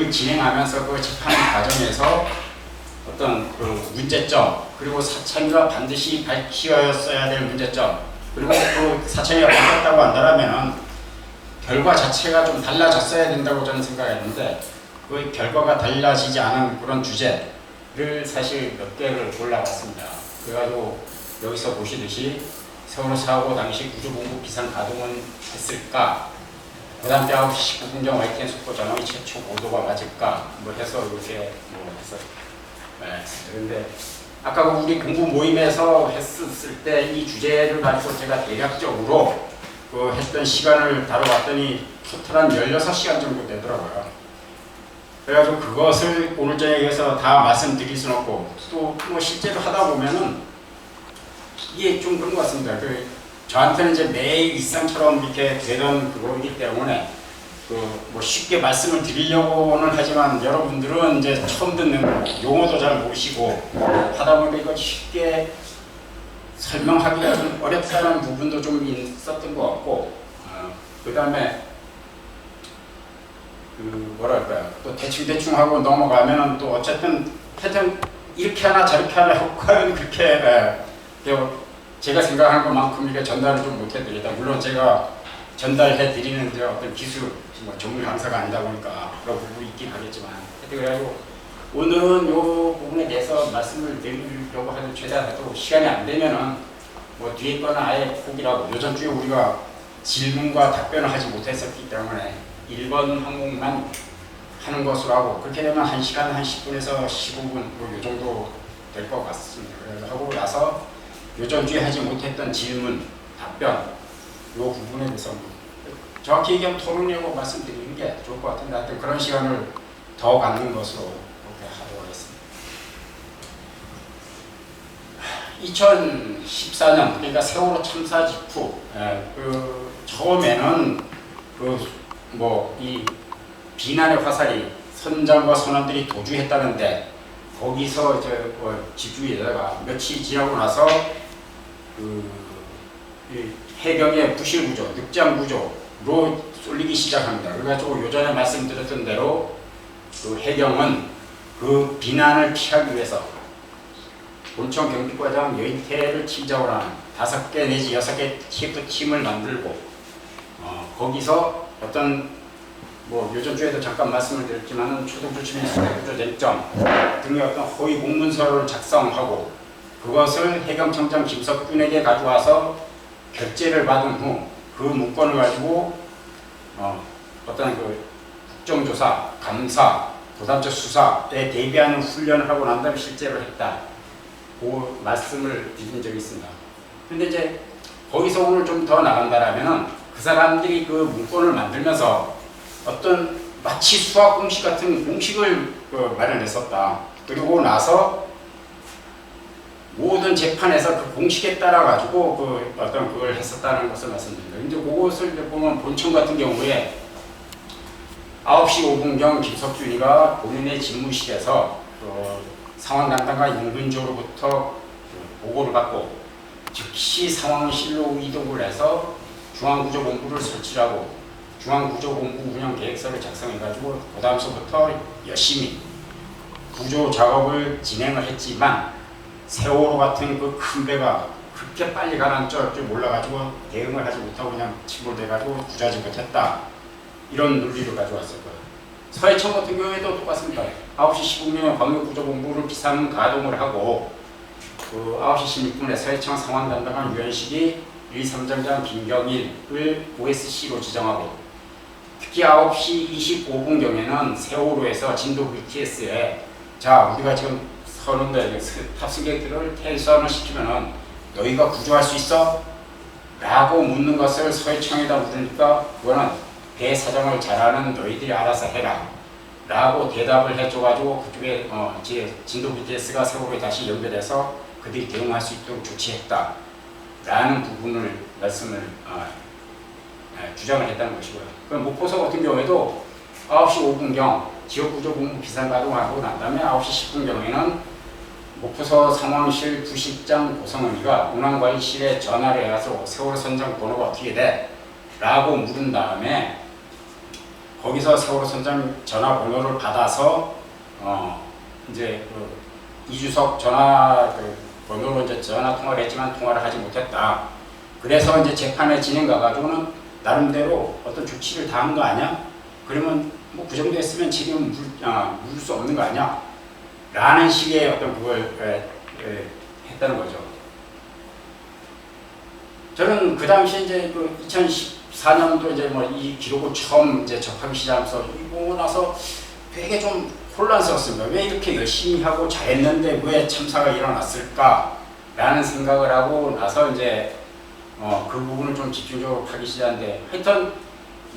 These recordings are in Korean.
그 진행하면서 그 재판 과정에서 어떤 그 문제점, 그리고 사참위가 반드시 밝혀야 될 문제점, 그리고 그 사참위가 밝혔다고 한다면 결과 자체가 좀 달라졌어야 된다고 저는 생각했는데, 그 결과가 달라지지 않은 그런 주제를 사실 몇 개를 골라봤습니다. 그래가지고 여기서 보시듯이 세월호 사고 당시 구조본부 비상 가동은 했을까? 그 다음 때 9시 19분경 YTN 속보 전원이 최초 보도가 맞을까? 뭐 해서 이렇게 뭐 해서 그런데 아까 우리 공부 모임에서 했을 때 이 주제를 가지고 제가 대략적으로 그 했던 시간을 다뤄봤더니 토탈 한 16시간 정도 되더라고요. 그래가지고 그것을 오늘 저녁에서 다 말씀드릴 수는 없고, 또 뭐 실제로 하다 보면은 이게 좀 그런 것 같습니다. 저한테는 이제 매일 일상처럼 이렇게 되던 그거이기 때문에 뭐 쉽게 말씀을 드리려고는 하지만 여러분들은 이제 처음 듣는 용어도 잘 모르시고 하다 보니까 이거 쉽게 설명하기가 좀 어렵다는 부분도 좀 있었던 것 같고, 그 다음에 뭐랄까요, 또 대충 하고 넘어가면은 또 어쨌든 하여튼 이렇게 하나 저렇게 하나 효과는 그렇게 제가 생각한 것만큼 이렇게 전달을 좀 못해드리다. 물론 제가 전달해드리는 어떤 기술, 뭐 전문 강사가 아니다 보니까 그런 부분이 있긴 하겠지만, 그래가지고 오늘은 이 부분에 대해서 말씀을 드리려고 하는 최대한 해도 시간이 안 되면은 뭐 뒤에 거는 아예 포기라고. 요전 주에 우리가 질문과 답변을 하지 못했었기 때문에 1번 항목만 하는 것으로 하고, 그렇게 되면 1시간 한 10분에서 15분 뭐 요 정도 될 것 같습니다. 그래서 하고 나서 요전 주에 하지 못했던 질문, 답변 이 부분에 대해서 정확히 얘기하면 토론이라고 말씀드리는 게 좋을 것 같은데, 하여튼 그런 시간을 더 갖는 것으로 그렇게 하도록 하겠습니다. 2014년, 그러니까 세월호 참사 직후, 처음에는 이 비난의 화살이 선장과 선원들이 도주했다는데, 거기서 집주위에다가 며칠 지나고 나서 해경의 부실 구조, 늑장 구조로 쏠리기 시작합니다. 그래가지고 요전에 말씀드렸던 대로 해경은 그 비난을 피하기 위해서 본청 경비과장 여인태를 팀장으로 하는 5개 내지 6개 TF팀을 만들고, 거기서 어떤 요전 주에도 잠깐 말씀을 드렸지만 초동조치민 수대구조 쟁점 등의 어떤 허위 공문서를 작성하고, 그것을 해경청장 김석균에게 가져와서 결재를 받은 후 그 문건을 가지고 어떤 국정조사, 감사, 도담적 수사에 대비하는 훈련을 하고 난 다음에 실제로 했다. 그 말씀을 드린 적이 있습니다. 근데 이제 거기서 오늘 좀 더 나간다라면은 그 사람들이 그 문건을 만들면서 어떤 마치 수학 공식 같은 공식을 마련했었다. 그리고 나서 모든 재판에서 그 공식에 따라 가지고 어떤 그걸 했었다는 것을 말씀드립니다. 이제 그것을 보면 본청 같은 경우에 9시 5분경 김석준이가 본인의 집무실에서 상황 담당과 윤근조로부터 보고를 받고 즉시 상황실로 이동을 해서 중앙구조본부를 설치하고 중앙구조본부 운영계획서를 작성해가지고 그 다음서부터 열심히 구조 작업을 진행을 했지만, 세월호 같은 그 큰 배가 그렇게 빨리 가라앉을 줄 몰라가지고 대응을 하지 못하고 그냥 침몰돼가지고 구조하지 못했다. 이런 논리를 가져왔을 거예요. 서해청 같은 경우에도 똑같습니다. 9시 15분에 광역구조본부를 비상 가동을 하고 9시 16분에 서해청 상황 담당한 유현식이 1, 3장장 김경일을 OSC로 지정하고, 특히 9시 25분경에는 세월호에서 진도 BTS에 우리가 지금 서는데 탑승객들을 퇴소를 시키면은 너희가 구조할 수 있어? 라고 묻는 것을 서해청에다 물으니까 그거는 배 사정을 잘하는 너희들이 알아서 해라 라고 대답을 해줘가지고 그쪽에 진도 BTS가 세월호에 다시 연결해서 그들이 대응할 수 있도록 조치했다 라는 부분을 말씀을 주장을 했다는 것이고요. 그럼 목포서 같은 경우에도 9시 5분경 지역구조본부 비상가동하고 난 다음에 9시 10분경에는 목포서 상황실 부실장 고성은이가 운항관리실에 전화를 해서 세월호 선장 번호가 어떻게 돼? 라고 물은 다음에 거기서 세월호 선장 전화번호를 받아서 이제 이주석 전화 번호로 이제 전화 통화를 했지만 통화를 하지 못했다. 그래서 이제 재판의 진행 가가지고는 나름대로 어떤 조치를 다 한 거 아니야? 그러면 뭐 그 정도 했으면 지금 물을 수 없는 거 아니야? 라는 식의 어떤 그걸 했다는 거죠. 저는 그 당시 이제 그 2014년도 이제 뭐 이 기록을 처음 이제 접하기 시작하면서 보고 나서 되게 좀 혼란스럽습니다. 왜 이렇게 열심히 하고 잘했는데 왜 참사가 일어났을까? 라는 생각을 하고 나서 이제 그 부분을 좀 집중적으로 하기 시작하는데 하여튼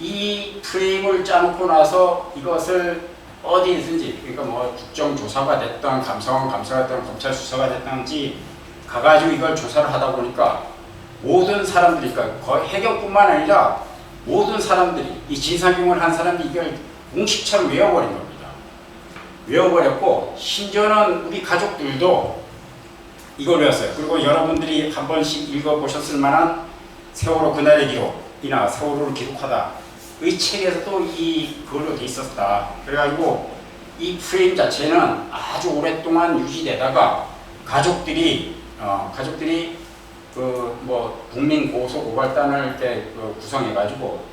이 프레임을 짜놓고 나서 이것을 어디든지 그러니까 뭐 국정조사가 됐던 감사원 감사가 됐던 검찰 수사가 됐던지 가가지고 이걸 조사를 하다 보니까 모든 사람들이 그러니까 거의 해경뿐만 아니라 모든 사람들이 이 진상규명을 한 사람들이 이걸 공식처럼 외워버린 겁니다. 외워버렸고 심지어는 우리 가족들도 이걸 외웠어요. 그리고 여러분들이 한 번씩 읽어보셨을 만한 세월호 그날의 기록이나 세월호를 기록하다 이 책에서도 그걸로 돼 있었다. 그래가지고 이 프레임 자체는 아주 오랫동안 유지되다가 가족들이 그 뭐 국민 고소 고발단을 이렇게 구성해가지고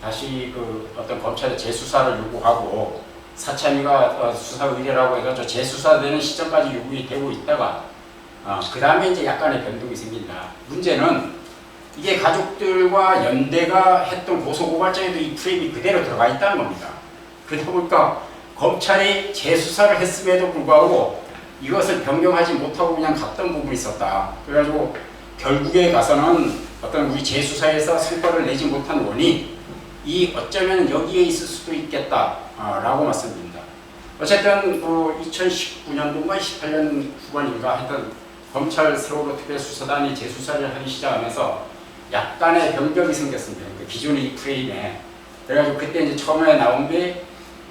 다시 그 어떤 검찰의 재수사를 요구하고 사참위가 수사 의뢰라고 해가지고 재수사되는 시점까지 요구이 되고 있다가 그 다음에 이제 약간의 변동이 생긴다. 문제는 이게 가족들과 연대가 했던 고소고발장에도 이 프레임이 그대로 들어가 있다는 겁니다. 그러다 보니까 검찰이 재수사를 했음에도 불구하고 이것을 변경하지 못하고 그냥 갔던 부분이 있었다. 그래가지고 결국에 가서는 어떤 우리 재수사에서 성과를 내지 못한 원인이 어쩌면 여기에 있을 수도 있겠다 라고 말씀드립니다. 어쨌든 2019년도인가 18년 후반인가 하여튼 검찰 세월호 특별수사단이 재수사를 하기 시작하면서 약간의 변경이 생겼습니다. 그 기존의 프레임에. 그래가지고 그때 이제 처음에 나온 게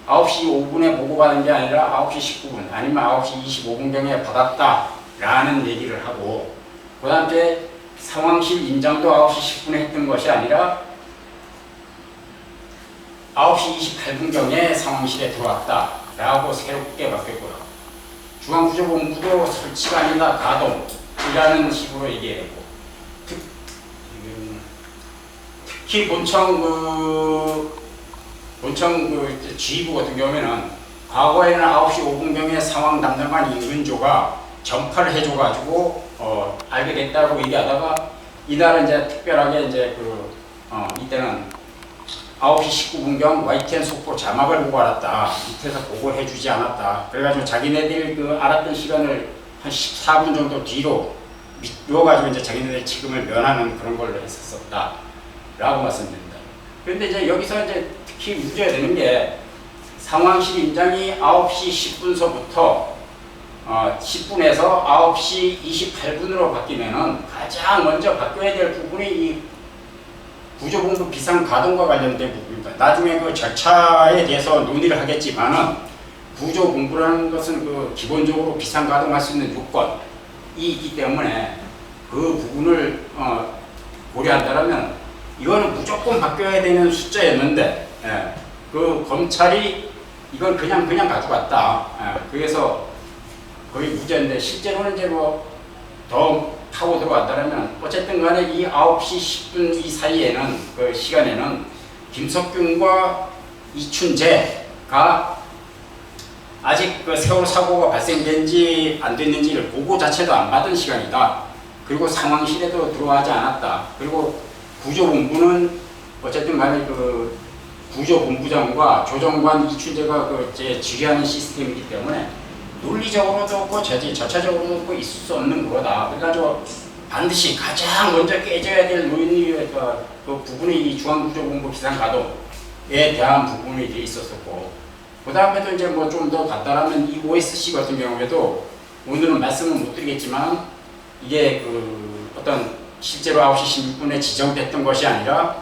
9시 5분에 보고받은 게 아니라 9시 19분 아니면 9시 25분경에 받았다라는 얘기를 하고 그 다음에 상황실 인장도 9시 10분에 했던 것이 아니라 9시 28분경에 상황실에 들어왔다라고 새롭게 바뀌었고요. 중앙구조본부도 설치가 아니라 가동이라는 식으로 얘기했고 특히 본청 지휘부 같은 경우에는 과거에는 9시 5분경에 상황 담당관 이은조가 전파를 해줘가지고 알게 됐다고 얘기하다가 이날은 이제 특별하게 이제 이때는 9시 19분경 YTN 속보 자막을 보고 알았다. 밑에서 보고해주지 않았다. 그래가지고 자기네들이 알았던 시간을 한 14분 정도 뒤로 미뤄가지고 이제 자기네들 책임을 면하는 그런 걸로 했었다. 라고 말씀드립니다. 그런데 이제 여기서 이제 특히 문제가 되는 게 상황실 임장이 9시 10분서부터 10분에서 9시 28분으로 바뀌면은 가장 먼저 바뀌어야 될 부분이 이 구조본부 비상가동과 관련된 부분입니다. 나중에 그 절차에 대해서 논의를 하겠지만은 구조본부라는 것은 기본적으로 비상가동할 수 있는 요건이 있기 때문에 그 부분을 고려한다면 이거는 무조건 바뀌어야 되는 숫자였는데 그 검찰이 이걸 그냥 가져갔다. 그래서 거의 무죄인데 실제로는 이제 더 타고 들어왔다면 어쨌든 간에 이 9시 10분 이 사이에는 그 시간에는 김석균과 이춘재가 아직 그 세월호 사고가 발생된지 안 됐는지를 보고 자체도 안 받은 시간이다. 그리고 상황실에도 들어가지 않았다. 그리고 구조본부는 어쨌든 간에 그 구조본부장과 조정관 이춘재가 지휘하는 시스템이기 때문에 논리적으로도 없고 절차적으로도 없고 있을 수 없는 거다. 그래가지고 반드시 가장 먼저 깨져야 될 논리의 그 부분이 이 중앙구조본부 비상가동에 대한 부분이 돼 있었었고 그 다음에도 이제 좀 더 간단하면 이 OSC 같은 경우에도 오늘은 말씀을 못 드리겠지만 이게 어떤 실제로 9시 16분에 지정됐던 것이 아니라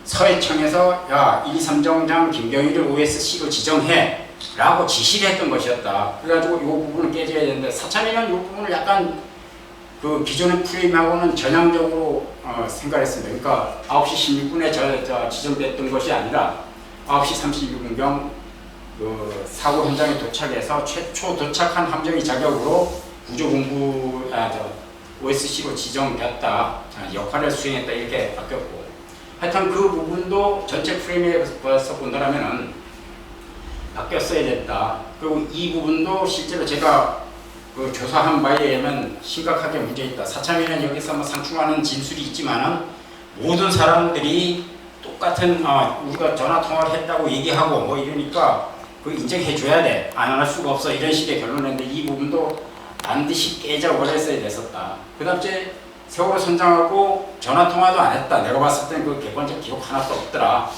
서해청에서 야 1, 2, 3정장 김경희를 OSC로 지정해 라고 지시를 했던 것이었다. 그래가지고 이 부분을 깨져야 되는데 사참위는 이 부분을 약간 그 기존의 프레임하고는 전향적으로 생각했습니다. 그러니까 9시 16분에 지정됐던 것이 아니라 9시 32분경 그 사고 현장에 도착해서 최초 도착한 함정의 자격으로 구조본부 OSC로 지정됐다, 역할을 수행했다 이렇게 바뀌었고, 하여튼 그 부분도 전체 프레임에서 본다면은 바뀌었어야 됐다. 그리고 이 부분도 실제로 제가 그 조사한 바에 의하면 심각하게 문제 있다. 사참위는 여기서 뭐 상충하는 진술이 있지만은 모든 사람들이 똑같은 우리가 전화 통화를 했다고 얘기하고 뭐 이러니까 그 인정해 줘야 돼. 안 할 수가 없어. 이런 식의 결론인데 이 부분도 반드시 깨져버렸어야 됐었다. 그 다음 째 세월호 선장하고 전화 통화도 안 했다. 내가 봤을 때는 그 객관적 기록 하나도 없더라.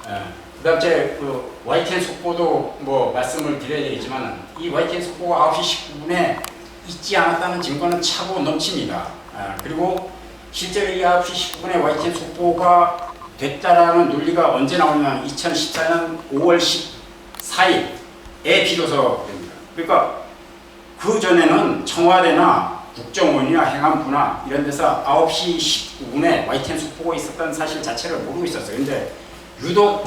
그 다음 째 그 YTN 속보도 뭐 말씀을 드려야 되겠지만 이 YTN 속보가 9시 19분에 있지 않았다는 증거는 차고 넘칩니다. 그리고 실제로 이 9시 19분에 YTN 속보가 됐다라는 논리가 언제 나오냐면 2014년 5월 14일에 비로소 됩니다. 그러니까 그 전에는 청와대나 국정원이나 행안부나 이런 데서 9시 19분에 YTN 속보가 있었다는 사실 자체를 모르고 있었어요. 근데 유독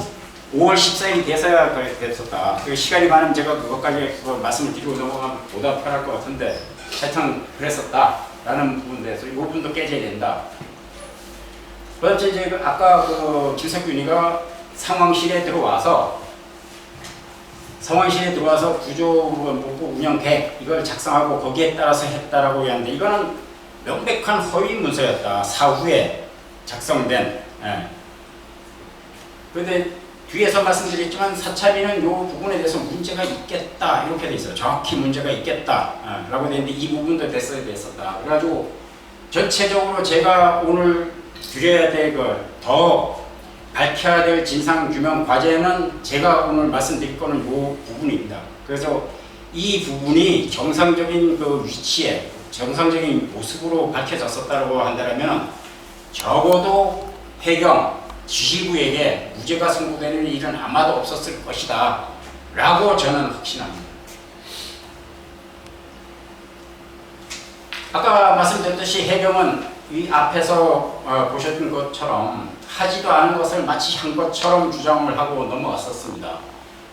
5월 14일이 돼서야 됐었다. 그 시간이 많으면 제가 그것까지 말씀을 드리고 넘어가면 보다 편할 것 같은데 하여튼 그랬었다라는 부분에 대해서 이 부분도 깨져야 된다. 그 다음에 이제 아까 그 김석균이가 상황실에 들어와서 구조본부 운영 계획 이걸 작성하고 거기에 따라서 했다라고 하는데 이거는 명백한 허위 문서였다. 사후에 작성된. 그런데 뒤에서 말씀드렸지만 사찰위는 이 부분에 대해서 문제가 있겠다 이렇게 돼 있어요. 정확히 문제가 있겠다 라고 돼 있는데 이 부분도 됐어야 됐었다. 그래가지고 전체적으로 제가 오늘 드려야 될 걸 더 밝혀야 될 진상규명 과제는 제가 오늘 말씀드릴 거는 이 부분입니다. 그래서 이 부분이 정상적인 그 위치에 정상적인 모습으로 밝혀졌었다고 한다면 적어도 해경 지휘부에게 무죄가 선고되는 일은 아마도 없었을 것이다 라고 저는 확신합니다. 아까 말씀드렸듯이 해경은 이 앞에서 보셨던 것처럼 하지도 않은 것을 마치 한 것처럼 주장을 하고 넘어갔었습니다.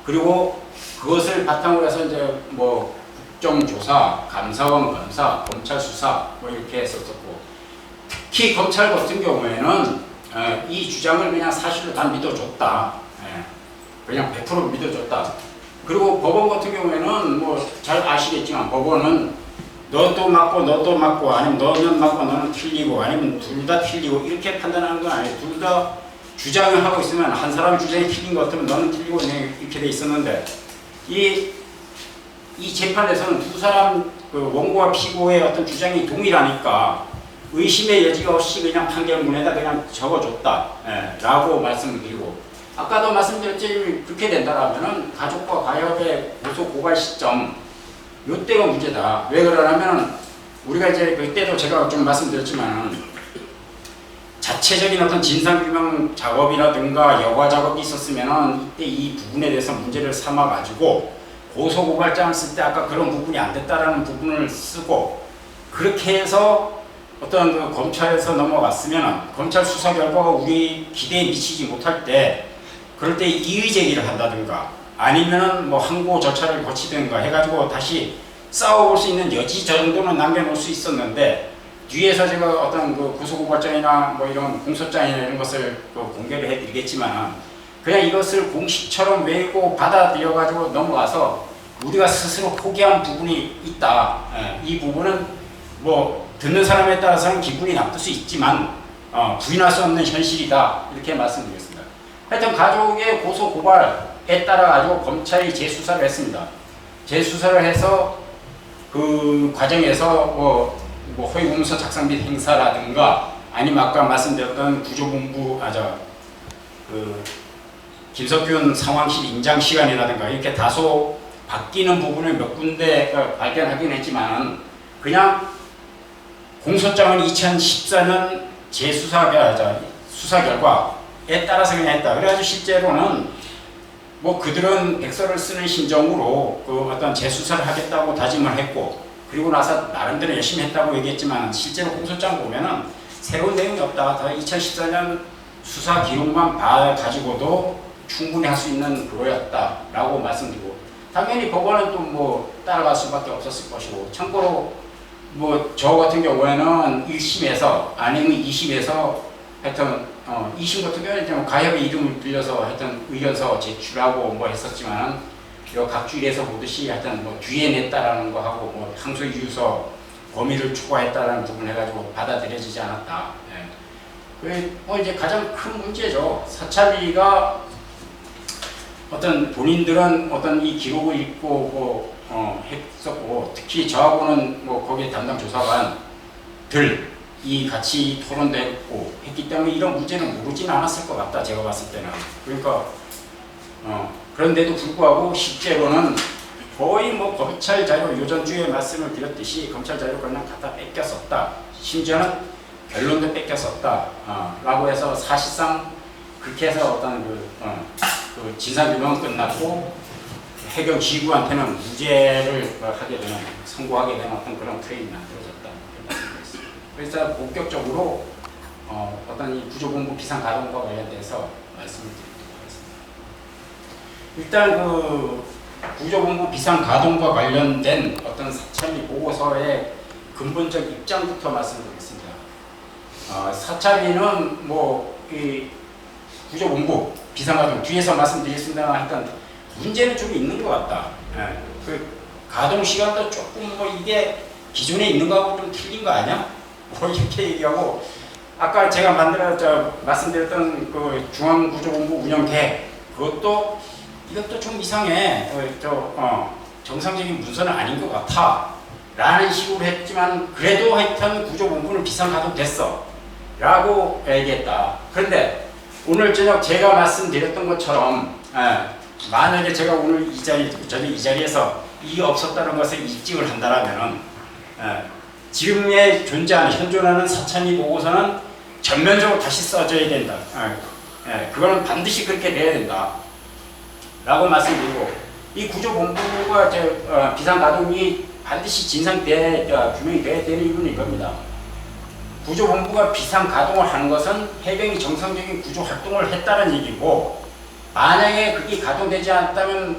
그리고 그것을 바탕으로 해서 이제 뭐 국정조사, 감사원 검사, 검찰 수사 뭐 이렇게 했었고, 특히 검찰 같은 경우에는 이 주장을 그냥 사실로 다 믿어줬다. 그냥 100% 믿어줬다. 그리고 법원 같은 경우에는 뭐 잘 아시겠지만 법원은 너도 맞고 아니면 너는 맞고 너는 틀리고 아니면 둘 다 틀리고 이렇게 판단하는 건 아니에요. 둘 다 주장을 하고 있으면 한 사람 주장이 틀린 것 같으면 너는 틀리고 이렇게 돼 있었는데 이 재판에서는 두 사람 그 원고와 피고의 어떤 주장이 동일하니까 의심의 여지가 없이 그냥 판결문에다 그냥 적어줬다 라고 말씀을 드리고, 아까도 말씀드렸지 그렇게 된다라면은 가족과 가협의 고소 고발 시점 요때가 문제다. 왜 그러냐면 우리가 이제 그때도 제가 좀 말씀드렸지만 자체적인 어떤 진상규명 작업이라든가 여과 작업이 있었으면 이때 이 부분에 대해서 문제를 삼아가지고 고소고발장을 쓸 때 아까 그런 부분이 안 됐다라는 부분을 쓰고 그렇게 해서 어떤 그 검찰에서 넘어갔으면 검찰 수사 결과가 우리 기대에 미치지 못할 때 그럴 때 이의 제기를 한다든가 아니면 뭐 항고 절차를 거치든가 해가지고 다시 싸워볼 수 있는 여지 정도는 남겨놓을 수 있었는데 뒤에서 제가 어떤 그 고소고발장이나 뭐 이런 공소장이나 이런 것을 공개를 해드리겠지만 그냥 이것을 공식처럼 외우고 받아들여가지고 넘어가서 우리가 스스로 포기한 부분이 있다. 이 부분은 뭐 듣는 사람에 따라서는 기분이 나쁠 수 있지만 부인할 수 없는 현실이다. 이렇게 말씀드리겠습니다. 하여튼 가족의 고소고발에 따라 가지고 검찰이 재수사를 했습니다. 재수사를 해서 그 과정에서 뭐 허위공문서 작성 및 행사라든가 아니면 아까 말씀드렸던 구조본부 김석균 상황실 임장 시간이라든가 이렇게 다소 바뀌는 부분을 몇 군데 발견하긴 했지만 그냥 공소장은 2014년 재수사 수사 결과에 따라서 그냥 했다. 그래가지고 실제로는 뭐 그들은 백서를 쓰는 심정으로 그 어떤 재수사를 하겠다고 다짐을 했고 그리고 나서 나름대로 열심히 했다고 얘기했지만 실제로 공소장 보면은 새로운 내용이 없다. 2014년 수사 기록만 봐가지고도 충분히 할 수 있는 그거였다라고 말씀드리고, 당연히 법원은 또 뭐 따라갈 수밖에 없었을 것이고, 참고로 뭐 저 같은 경우에는 1심에서 아니면 2심에서 하여튼 2심 같은 경우에는 좀 가협의 이름을 빌려서 하여튼 의견서 제출하고 뭐 했었지만, 각주일에서 보듯이 하여튼 뭐 뒤에 냈다라는 거 하고 뭐 항소 이유서 범위를 초과했다라는 부분 해가지고 받아들여지지 않았다. 예. 그 뭐 이제 가장 큰 문제죠. 사찰리가 어떤 본인들은 어떤 이 기록을 읽고 했었고, 특히 저하고는 뭐 거기에 담당 조사관들 이 같이 토론도 했고 했기 때문에 이런 문제는 모르지는 않았을 것 같다, 제가 봤을 때는. 그러니까 그런데도 불구하고 실제로는 거의 뭐 검찰 자료, 요전주에 말씀을 드렸듯이 검찰 자료 그냥 갖다 뺏겼었다, 심지어는 결론도 뺏겼었다 라고 해서 사실상 그렇게 해서 어떤 그 진상규명은 끝났고 해경 지휘부한테는 무죄를 하게 되는, 선고하게 되는 어떤 그런 프레임이 만들어졌다. 그래서 본격적으로 어떤 이 구조본부 비상가동과 관련돼서 말씀을 드리도록 하겠습니다. 일단 그 구조본부 비상가동과 관련된 어떤 사찰리 보고서의 근본적 입장부터 말씀드리겠습니다. 사찰리는 뭐 이 구조본부 비상가동 뒤에서 말씀드리겠습니다만, 일단 문제는 좀 있는 것 같다. 예. 그 가동 시간도 조금 뭐 이게 기존에 있는 거하고 좀 틀린 거 아니야? 뭐 이렇게 얘기하고, 아까 제가 말씀드렸던 그 중앙구조본부 운영계획, 이것도 좀 이상해. 정상적인 문서는 아닌 것 같아 라는 식으로 했지만, 그래도 하여튼 구조본부는 비상가동됐어 라고 얘기했다. 그런데 오늘 저녁 제가 말씀드렸던 것처럼, 만약에 제가 오늘 저는 이 자리에서 이게 없었다는 것을 입증을 한다라면은, 지금에 존재하는, 현존하는 사찰리 보고서는 전면적으로 다시 써줘야 된다. 그거는 반드시 그렇게 돼야 된다 라고 말씀드리고, 이 구조본부가 비상가동이 반드시 규명이 돼야 되는 이유는 이겁니다. 구조본부가 비상가동을 하는 것은 해경이 정상적인 구조활동을 했다는 얘기고, 만약에 그게 가동되지 않았다면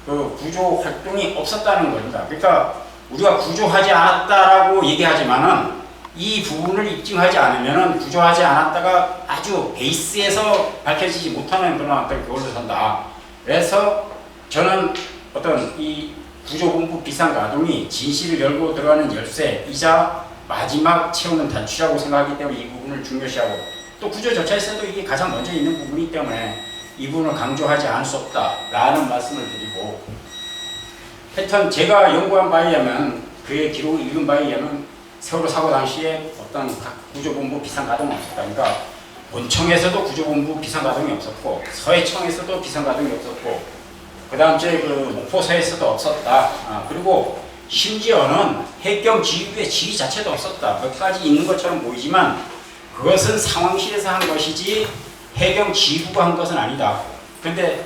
그 구조활동이 없었다는 겁니다. 그러니까 우리가 구조하지 않았다라고 얘기하지만은 이 부분을 입증하지 않으면은 구조하지 않았다가 아주 베이스에서 밝혀지지 못하는 그런 어떤 그걸로 산다. 그래서 저는 어떤 이 구조본부 비상가동이 진실을 열고 들어가는 열쇠이자 마지막 채우는 단추라고 생각하기 때문에 이 부분을 중요시하고, 또 구조 절차에서도 이게 가장 먼저 있는 부분이기 때문에 이 부분을 강조하지 않을 수 없다라는 말씀을 드리고, 하여튼 제가 연구한 바에 의하면, 그의 기록을 읽은 바에 의하면 세월호 사고 당시에 어떤 각 구조본부 비상가동은 없었다. 그러니까 본청에서도 구조본부 비상가동이 없었고, 서해청에서도 비상가동이 없었고, 그 다음 주에 그 목포서에서도 없었다. 그리고 심지어는 해경 지휘부의 지휘 자체도 없었다. 몇 가지 있는 것처럼 보이지만 그것은 상황실에서 한 것이지 해경 지휘부가 한 것은 아니다. 그런데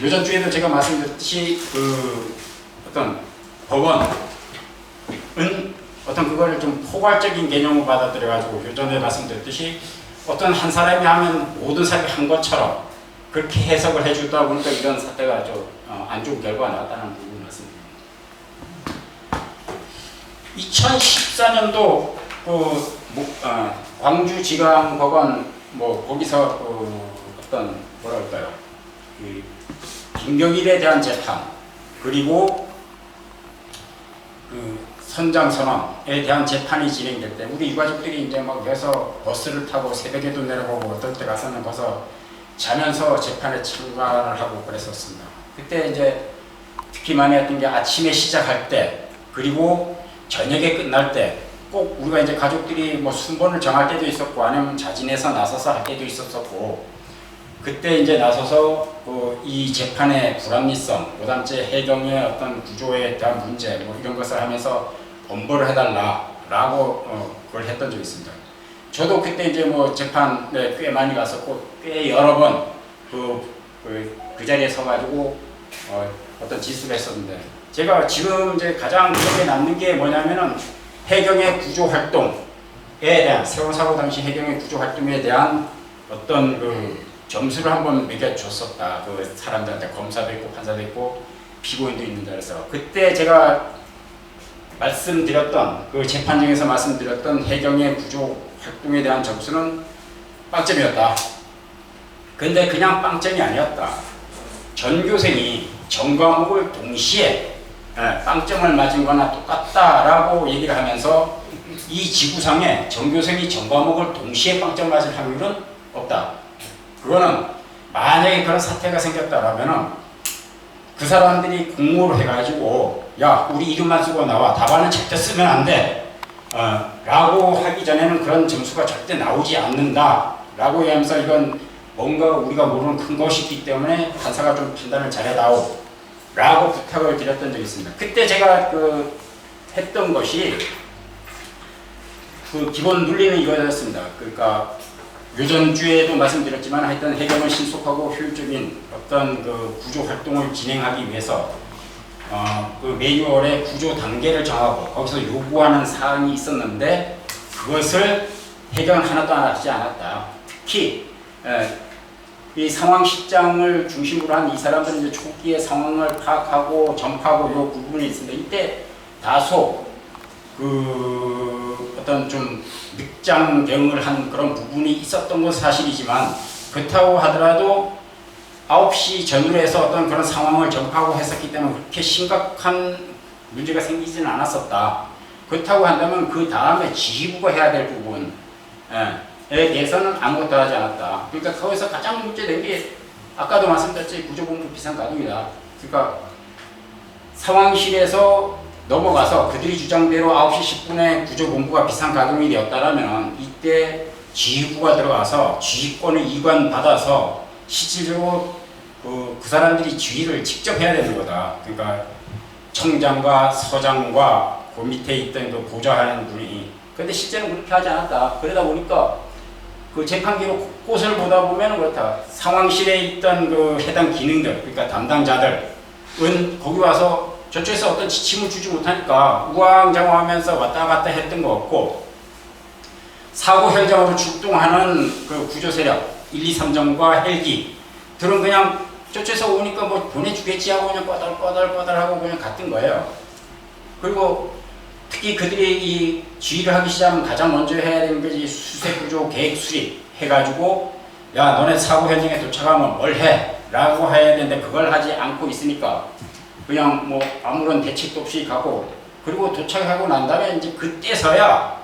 요전주에도 제가 말씀드렸듯이 그 어떤 법원은 어떤 그거를 좀 포괄적인 개념으로 받아들여가지고, 요전에 말씀드렸듯이 어떤 한 사람이 하면 모든 사람이 한 것처럼 그렇게 해석을 해주다 보니까 이런 사태가 좀 안 좋은 결과가 나왔다는 부분을 말씀드립니다. 2014년도 광주지방법원 거기서 어떤 뭐랄까요, 김경일에 대한 재판, 그리고 그 선장선언에 대한 재판이 진행될 때 우리 유가족들이 이제 막 해서 버스를 타고 새벽에도 내려가고 어떨 때 가서는 벌써 자면서 재판에 참가를 하고 그랬었습니다. 그때 이제 특히 많이 했던 게 아침에 시작할 때, 그리고 저녁에 끝날 때 꼭 우리가 이제 가족들이 뭐 순번을 정할 때도 있었고, 아니면 자진해서 나서서 할 때도 있었었고, 그때 이제 나서서 이 재판의 불합리성, 그다음에 해경의 어떤 구조에 대한 문제 뭐 이런 것을 하면서 엄벌을 해달라라고 그걸 했던 적이 있습니다. 저도 그때 이제 뭐 재판에 꽤 많이 갔었고, 꽤 여러 번 그 자리에 서가지고 어떤 지수를 했었는데, 제가 지금 이제 가장 기억에 남는 게 뭐냐면은 해경의 구조 활동에 대한, 세월호 사고 당시 해경의 구조 활동에 대한 어떤 점수를 한번 매겨줬었다. 그 사람들한테 검사도 있고 판사도 있고 피고인도 있는 자리에서 그때 제가 말씀드렸던 그 재판정에서 말씀드렸던 해경의 구조 활동에 대한 점수는 빵점이었다. 근데 그냥 빵점이 아니었다. 전교생이 전과목을 동시에 빵점을 맞은 거나 똑같다라고 얘기를 하면서 이 지구상에 전교생이 전과목을 동시에 빵점 맞을 확률은 없다. 그거는 만약에 그런 사태가 생겼다라면은 그 사람들이 공모를 해가지고 야 우리 이름만 쓰고 나와 답안은 절대 쓰면 안 돼 라고 하기 전에는 그런 점수가 절대 나오지 않는다 라고 하면서 이건 뭔가 우리가 모르는 큰 것이 있기 때문에 판사가 좀 판단을 잘해다오 라고 부탁을 드렸던 적이 있습니다. 그때 제가 했던 것이 그 기본 논리는 이거였습니다. 그러니까 요전주에도 말씀드렸지만 하여튼 해경은 신속하고 효율적인 어떤 그 구조 활동을 진행하기 위해서 그 매뉴얼의 구조 단계를 정하고 거기서 요구하는 사항이 있었는데 그것을 해경은 하나도 하지 않았다. 특히 이 상황 실장을 중심으로 한 이 사람들은 이제 초기에 상황을 파악하고 전파하고 요 부분이 있습니다. 이때 다소 그 어떤 좀 늑장 대응을 한 그런 부분이 있었던 건 사실이지만 그렇다고 하더라도 9시 전후로 해서 어떤 그런 상황을 전파하고 했었기 때문에 그렇게 심각한 문제가 생기지는 않았었다. 그렇다고 한다면 그 다음에 지휘부가 해야 될 부분에 대해서는 아무것도 하지 않았다. 그러니까 거기서 가장 문제된 게 아까도 말씀드렸지 구조본부 비상가동이다. 그러니까 상황실에서 넘어가서 그들이 주장대로 9시 10분에 구조본부가 비상가동이 되었다면 이때 지휘부가 들어가서 지휘권을 이관받아서 실질적으로 그 사람들이 지휘를 직접 해야 되는 거다. 그러니까 청장과 서장과 그 밑에 있던 그 보좌하는 분이 그런데 실제는 그렇게 하지 않았다. 그러다 보니까 그 재판 기록 곳을 보다 보면 그렇다. 상황실에 있던 그 해당 기능들 그러니까 담당자들은 거기 와서 저쪽에서 어떤 지침을 주지 못하니까 우왕좌왕하면서 왔다 갔다 했던 거 없고 사고 현장으로 출동하는 그 구조 세력 1, 2, 3정과 헬기들은 그냥 저쪽에서 오니까 뭐 보내주겠지 하고 그냥 꺼달꺼달하고 그냥 갔던 거예요. 그리고 특히 그들이 이 지휘를 하기 시작하면 가장 먼저 해야 되는 게 수색구조 계획 수립 해가지고 야 너네 사고 현장에 도착하면 뭘 해? 라고 해야 되는데 그걸 하지 않고 있으니까 그냥 뭐 아무런 대책도 없이 가고 그리고 도착하고 난 다음에 이제 그때서야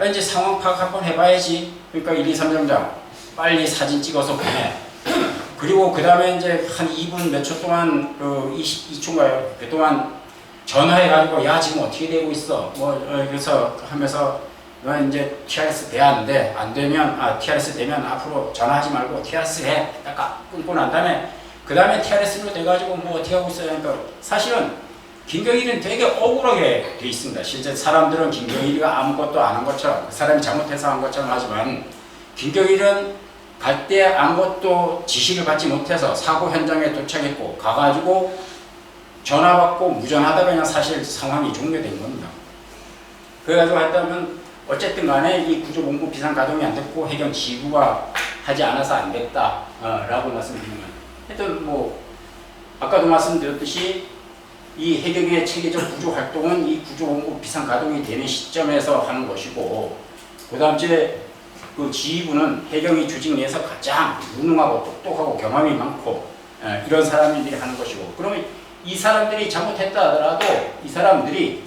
이제 상황 파악 한번 해봐야지. 그러니까 1, 2, 3정장 빨리 사진 찍어서 보내. 그리고 그 다음에 이제 한 2분 몇 초 동안 22초인가요? 그동안 전화해가지고 야 지금 어떻게 되고 있어? 그래서 하면서 너 이제 TRS 돼야 하는데 안 되면 TRS 되면 앞으로 전화하지 말고 TRS 해. 딱 끊고 난 다음에 그 다음에 TRS로 돼가지고 뭐 어떻게 하고 있어요? 그러니까 사실은 김경일은 되게 억울하게 돼 있습니다. 실제 사람들은 김경일이가 아무것도 안 한 것처럼 그 사람이 잘못해서 한 것처럼 하지만 김경일은 갈 때 아무것도 지시를 받지 못해서 사고 현장에 도착했고 가가지고 전화 받고 무전하다가 그냥 사실 상황이 종료된 겁니다. 그래가지고 했다면 어쨌든 간에 이 구조본부 비상가동이 안 됐고 해경 지휘부가 하지 않아서 안 됐다 라고 말씀드리는 거예요. 하여튼 뭐 아까도 말씀드렸듯이 이 해경의 체계적 구조 활동은 이 구조본부 비상가동이 되는 시점에서 하는 것이고 그 다음 주에 그 지휘부는 해경이 조직 내에서 가장 유능하고 똑똑하고 경험이 많고 이런 사람들이 하는 것이고 그러면 이 사람들이 잘못했다 하더라도 이 사람들이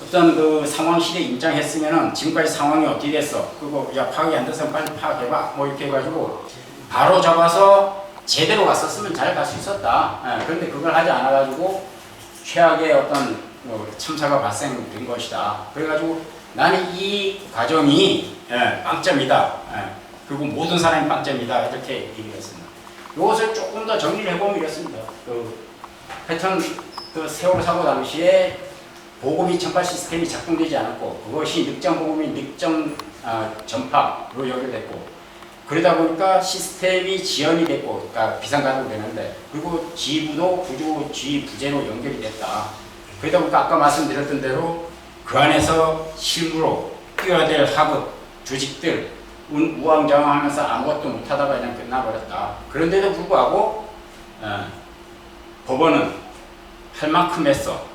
어떤 그 상황실에 임장했으면은 지금까지 상황이 어떻게 됐어? 그거 야 파악이 안 돼서 빨리 파악해봐. 뭐 이렇게 해가지고 바로 잡아서 제대로 갔었으면 잘 갈 수 있었다. 그런데 그걸 하지 않아가지고 최악의 어떤 참사가 발생된 것이다. 그래가지고 나는 이 과정이 빵점이다. 그리고 모든 사람이 빵점이다. 이렇게 얘기를 했습니다. 이것을 조금 더 정리를 해보면 이렇습니다. 하여튼 그 세월호 사고 당시에 보고 및 전파 시스템이 작동되지 않았고 그것이 늑장 보고 및 늑장 전파로 연결됐고 그러다 보니까 시스템이 지연이 됐고 그러니까 비상가동되는데 그리고 지휘부도 구조 지휘 부재로 연결이 됐다. 그러다 보니까 아까 말씀드렸던 대로 그 안에서 실무로 뛰어야 될 하급 조직들 우왕좌왕하면서 아무것도 못하다가 그냥 끝나버렸다. 그런데도 불구하고 법원은 할 만큼 했어.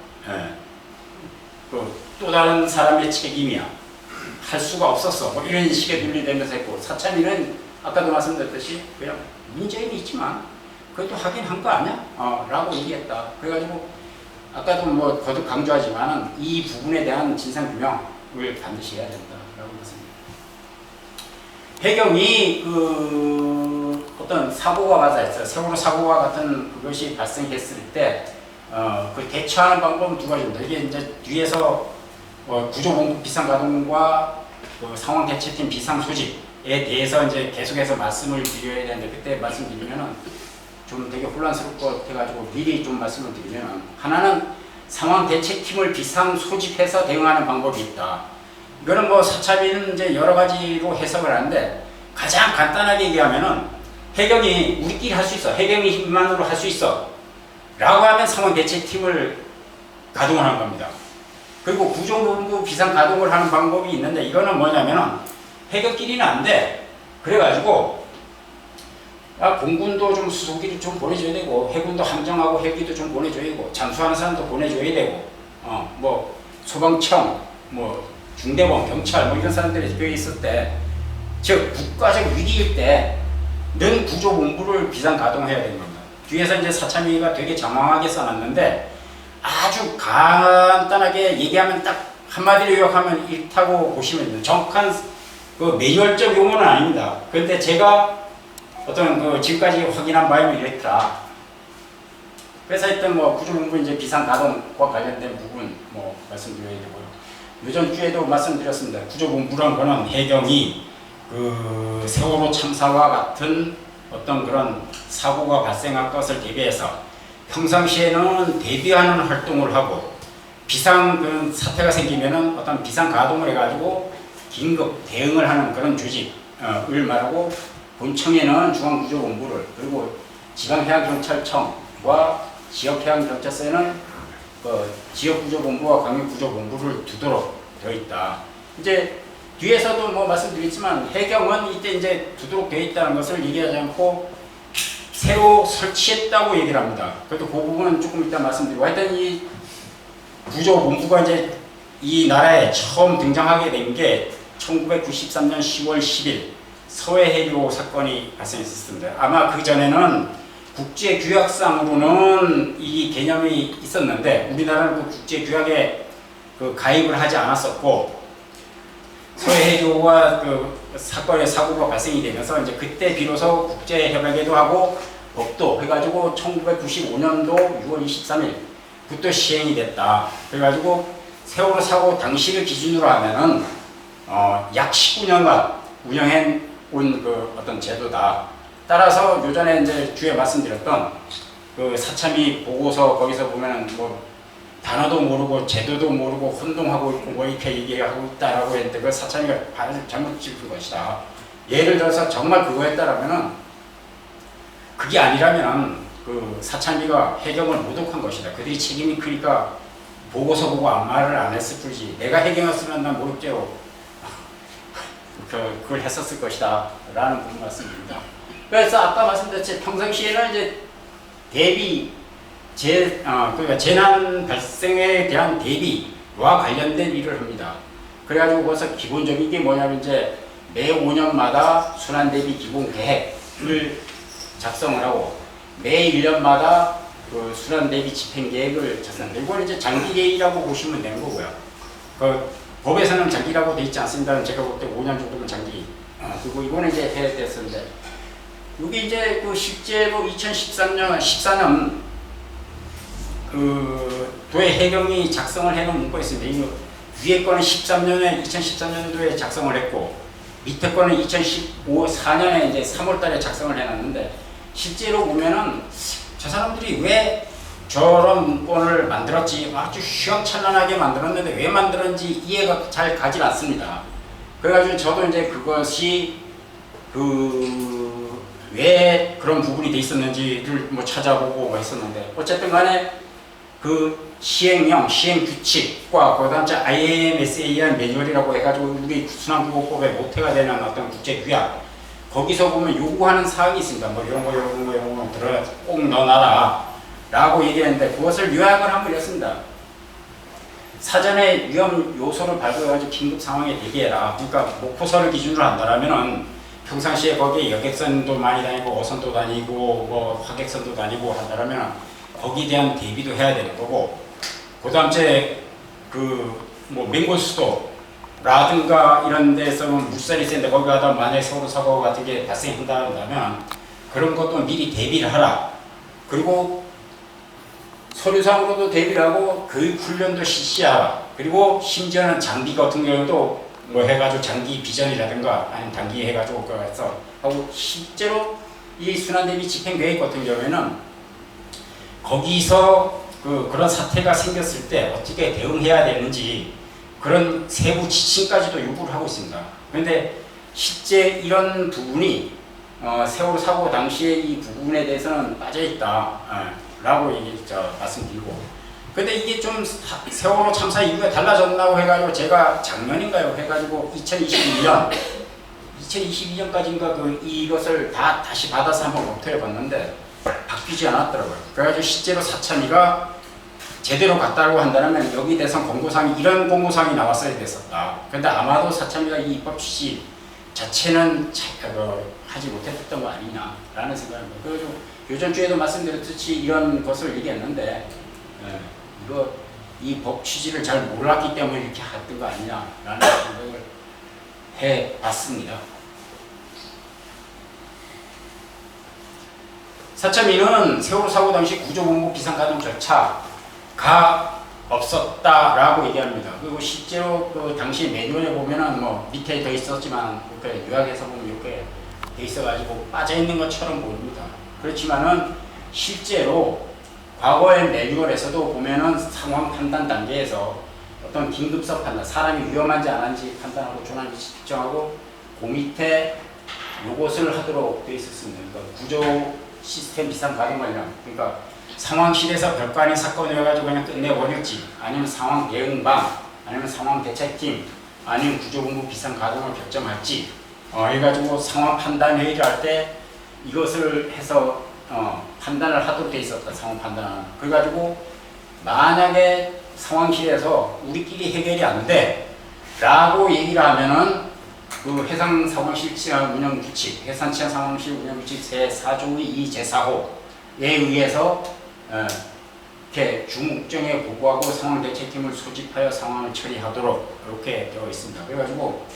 또 다른 사람의 책임이야. 할 수가 없었어. 뭐 이런 식의 논리되면서 했고, 사참위는 아까도 말씀드렸듯이 그냥 문제는 있지만 그것도 하긴 한 거 아니야? 라고 얘기했다. 그래가지고 아까도 뭐 거듭 강조하지만은 이 부분에 대한 진상규명을 반드시 해야 된다라고 말씀드립니다. 해경이 어떤 사고가 발생했어요. 세월호 사고와 같은 그것이 발생했을 때 그 대처하는 방법은 두 가지입니다. 이게 이제 뒤에서 구조본부 비상가동과 상황 대처팀 비상 소집에 대해서 이제 계속해서 말씀을 드려야 되는데, 그때 말씀드리면은 좀 되게 혼란스럽고 같아가지고 미리 좀 말씀을 드리면은, 하나는 상황 대처팀을 비상 소집해서 대응하는 방법이 있다. 이거는 뭐 사참위는 이제 여러 가지로 해석을 하는데, 가장 간단하게 얘기하면은 해경이 우리끼리 할 수 있어. 해경이 힘만으로 할 수 있어. 라고 하면 상황 대처팀을 가동을 하는 겁니다. 그리고 구조본부 비상 가동을 하는 방법이 있는데, 이거는 뭐냐면은 해경끼리는 안 돼. 그래가지고 공군도 좀 수송기를 좀 보내줘야 되고, 해군도 함정하고 헬기도 좀 보내줘야 되고, 잠수하는 사람도 보내줘야 되고, 뭐 소방청, 뭐 중대본, 경찰 뭐 이런 사람들이 거기 있을 때, 즉 국가적 위기일 때는 구조본부를 비상 가동해야 되는 겁니다. 뒤에서 이제 사참위가 되게 장황하게 써놨는데, 아주 간단하게 얘기하면 딱 한마디로 요약하면 이렇다고 보시면 됩니다. 정확한 그 매뉴얼적 용어는 아닙니다. 그런데 제가 어떤 지금까지 확인한 바에는 이랬더라. 그래서 일단 뭐 구조본부 이제 비상 가동과 관련된 부분 뭐 말씀드려야 되고요. 요전 주에도 말씀드렸습니다. 구조본부란 거는 해경이 세월호 참사와 같은 어떤 그런 사고가 발생할 것을 대비해서 평상시에는 대비하는 활동을 하고, 비상 그런 사태가 생기면은 어떤 비상 가동을 해가지고 긴급 대응을 하는 그런 조직을 말하고, 본청에는 중앙구조본부를, 그리고 지방해양경찰청과 지역해양경찰서에는 지역구조본부와 광역구조본부를 두도록 되어 있다. 이제 뒤에서도 뭐 말씀드렸지만 해경은 이때 이제 두도록 되어 있다는 것을 얘기하지 않고 새로 설치했다고 얘기를 합니다. 그래도 그 부분은 조금 이따 말씀드리고, 하여튼 이 구조본부가 이제 이 나라에 처음 등장하게 된 게 1993년 10월 10일 서해해교 사건이 발생했었습니다. 아마 그 전에는 국제규약상으로는 이 개념이 있었는데, 우리나라는 그 국제규약에 가입을 하지 않았었고, 서해해교와 사건의 사고가 발생이 되면서 이제 그때 비로소 국제협약에도 하고 법도 해가지고 1995년도 6월 23일부터 시행이 됐다. 그래가지고 세월호 사고 당시를 기준으로 하면은 약 19년간 운영해 온 어떤 제도다. 따라서 요전에 이제 주에 말씀드렸던 사참위 보고서 거기서 보면은 뭐 단어도 모르고 제도도 모르고 혼동하고 있고 뭐 이렇게 얘기하고 있다라고 했는데, 그 사참위가 잘못 짚은 것이다. 예를 들어서 정말 그거였다라면은, 그게 아니라면 사참위가 해경을 모독한 것이다. 그들이 책임이 크니까 보고서 보고 아무 말을 안 했을 뿐이지, 내가 해경이었으면 난 모욕죄로 그걸 했었을 것이다 라는 부분 말씀드립니다. 그래서 아까 말씀드렸지, 평상시에는 이제 대비 그러니까 재난 발생에 대한 대비와 관련된 일을 합니다. 그래가지고 거기서 기본적인 게 뭐냐면, 이제 매 5년마다 순환 대비 기본 계획을 작성을 하고, 매 1년마다 순환 대비 집행 계획을 작성합니다. 이건 이제 장기 계획이라고 보시면 되는 거고요. 법에서는 장기라고 돼 있지 않습니다. 제가 볼 때 5년 정도면 장기. 그리고 이거는 이제 해야 됐었는데, 여기 이제 실제로 14년 도의 해경이 작성을 해놓은 문구가 있습니다. 이 위에 거는 2013년도에 작성을 했고, 밑에 거는 2014년에 이제 3월달에 작성을 해놨는데, 실제로 보면은 저 사람들이 왜 저런 문건을 만들었지, 아주 휘황찬란하게 만들었는데 왜 만들었는지 이해가 잘 가지 않습니다. 그래가지고 저도 이제 그것이 왜 그런 부분이 돼 있었는지를 뭐 찾아보고 했었는데, 어쨌든 간에 그 시행령, 시행규칙과 그다음에 IMS에 의한 매뉴얼이라고 해가지고 우리 순환국어법에 모태가 되는 어떤 국제규약 거기서 보면 요구하는 사항이 있습니다. 뭐 이런 거 들어 꼭 넣어놔라 라고 얘기했는데 그것을 요약을 한번 했습니다. 사전에 위험 요소를 발견해가지고 긴급 상황에 대비해라. 그러니까 목포선을 기준으로 한다면은 평상시에 거기에 여객선도 많이 다니고 어선도 다니고 뭐 화객선도 다니고 한다면 거기에 대한 대비도 해야 되는 거고, 그다음 그뭐 맹골수도라든가 이런 데서는 물살이 센데 거기 가다 만약에 서울 사고 같은 게 발생한다면 그런 것도 미리 대비를 하라. 그리고 서류상으로도 대비를 하고 교육 훈련도 실시하라. 그리고 심지어는 장비 같은 경우도 뭐 해가지고 장기 비전이라든가 아니면 단기 해가지고 그래서 하고 실제로 이 순환대비 집행계획 같은 경우에는 거기서 그런 사태가 생겼을 때 어떻게 대응해야 되는지 그런 세부 지침까지도 요구를 하고 있습니다. 그런데 실제 이런 부분이 세월호 사고 당시에 이 부분에 대해서는 빠져있다 라고 말씀드리고, 근데 이게 좀 세월호 참사 이후에 달라졌나고 해가지고 제가 작년인가요 해가지고 2022년까지인가 이것을 다시 받아서 한번 검토해 봤는데 바뀌지 않았더라고요. 그래가지고 실제로 사참위가 제대로 갔다고 한다면 여기 대해서 공고사항이 이런 공고사항이 나왔어야 됐었다. 근데 아마도 사참위가 이 입법 취지 자체는 하지 못했던 거 아니냐라는 생각입니다. 그래서 요전 주에도 말씀드렸듯이 이런 것을 얘기했는데 이 법 취지를 잘 몰랐기 때문에 이렇게 했던 거 아니냐라는 생각을 해봤습니다. 사참위는 세월호 사고 당시 구조본부 비상가동 절차가 없었다라고 얘기합니다. 그리고 실제로 그 당시 매뉴얼에 보면은 뭐 밑에 더 있었지만 이렇게 요약해서 보면 이렇게 돼 있어가지고 빠져 있는 것처럼 보입니다. 그렇지만은 실제로 과거의 매뉴얼에서도 보면은 상황 판단 단계에서 어떤 긴급성 판단, 사람이 위험한지 안 한지 판단하고 조난지 측정하고 그 밑에 요것을 하도록 되어 있었습니다. 그러니까 구조 시스템 비상 가동 관련, 그러니까 상황실에서 별거 아닌 사건을 해가지고 그냥 끝내버릴지, 아니면 상황 대응방, 아니면 상황 대책팀, 아니면 구조본부 비상 가동을 결정할지, 해가지고 상황 판단 회의를 할 때 이것을 해서 판단을 하도록 돼 있었다. 상황 판단은. 그래가지고 만약에 상황실에서 우리끼리 해결이 안 돼 라고 얘기를 하면은 그 해상 상황실 운영 규칙, 해상 치안 상황실 운영 규칙 제4조의 2 제4호에 의해서 이렇게 주목정에 보고하고 상황 대책팀을 소집하여 상황을 처리하도록 이렇게 되어 있습니다. 그래가지고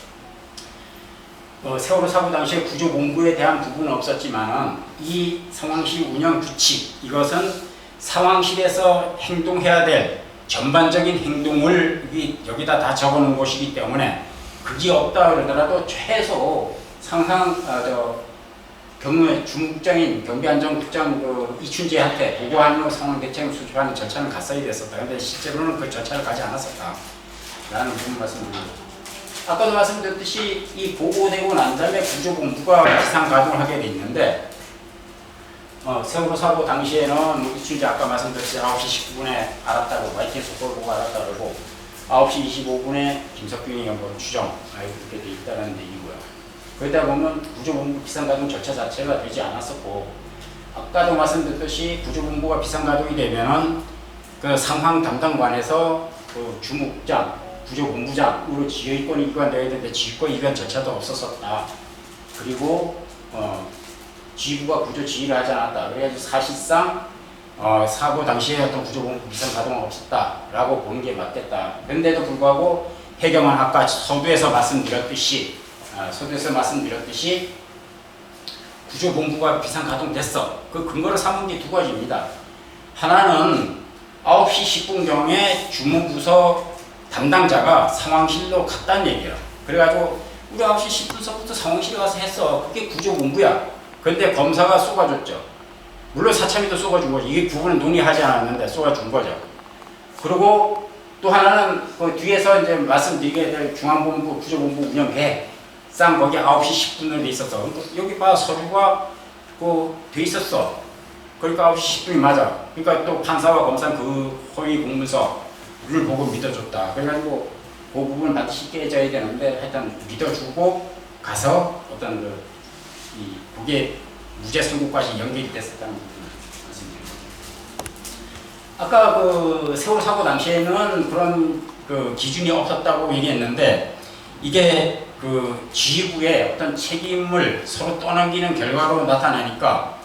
세월호 사고 당시에 구조본부에 대한 부분은 없었지만 이 상황실 운영 규칙 이것은 상황실에서 행동해야 될 전반적인 행동을 여기다 다 적어놓은 것이기 때문에 그게 없다 그러더라도 최소 경무의 중국장인 경비안전국장 이춘재한테 보고하는 상황 대책을 수집하는 절차는 갔어야 됐었다. 그런데 실제로는 그 절차를 가지 않았었다 라는 부분 말씀드립니다. 아까도 말씀드렸듯이 이 보고되고 난 다음에 구조본부가 비상가동을 하게 돼 있는데 세월호 사고 당시에는 이춘재 아까 말씀드렸듯이 9시 19분에 알았다고 마이킹 속보를 보고 알았다고 그러고 9시 25분에 김석균이 연구원 추정 이렇게 돼 있다는 얘기고요. 그러다 보면 구조본부 비상가동 절차 자체가 되지 않았었고, 아까도 말씀드렸듯이 구조본부가 비상가동이 되면은 그 상황 담당관에서 그 주무국장, 구조본부장으로 지휘권이 이관되어야 되는데 지휘권 이관 절차도 없었었다. 그리고 지휘부가 구조 지휘를 하지 않았다. 그래가지고 사실상 사고 당시에 어떤 구조본부 비상가동은 없었다라고 보는 게 맞겠다. 그런데도 불구하고 해경은 아까 서두에서 말씀드렸듯이 구조본부가 비상가동됐어. 그 근거를 삼은 게 두 가지입니다. 하나는 9시 10분경에 주무부서 담당자가 상황실로 갔다는 얘기야. 그래가지고 우리 9시 10분서부터 상황실에 가서 했어. 그게 구조본부야. 근데 검사가 쏘아줬죠. 물론 사참위도 쏘아준 거죠. 이게 부분은 논의하지 않았는데 쏘아준 거죠. 그리고 또 하나는 그 뒤에서 이제 말씀드리게 될 중앙본부 구조본부 운영계획 거기 9시 10분으로 돼 있었어. 여기 봐 서류가 돼 있었어. 그러니까 9시 10분이 맞아. 그러니까 또 판사와 검사는 그 허위 공문서를 보고 믿어줬다. 그래가지고 그 부분은 반드시 깨져야 되는데 하여튼 믿어주고 가서 어떤 그게 무죄 선고까지 연결이 됐었다는 부분을 말씀드립니다. 아까 그 세월호 사고 당시에는 그런 그 기준이 없었다고 얘기했는데 이게 그 지휘부의 어떤 책임을 서로 떠넘기는 결과로 나타나니까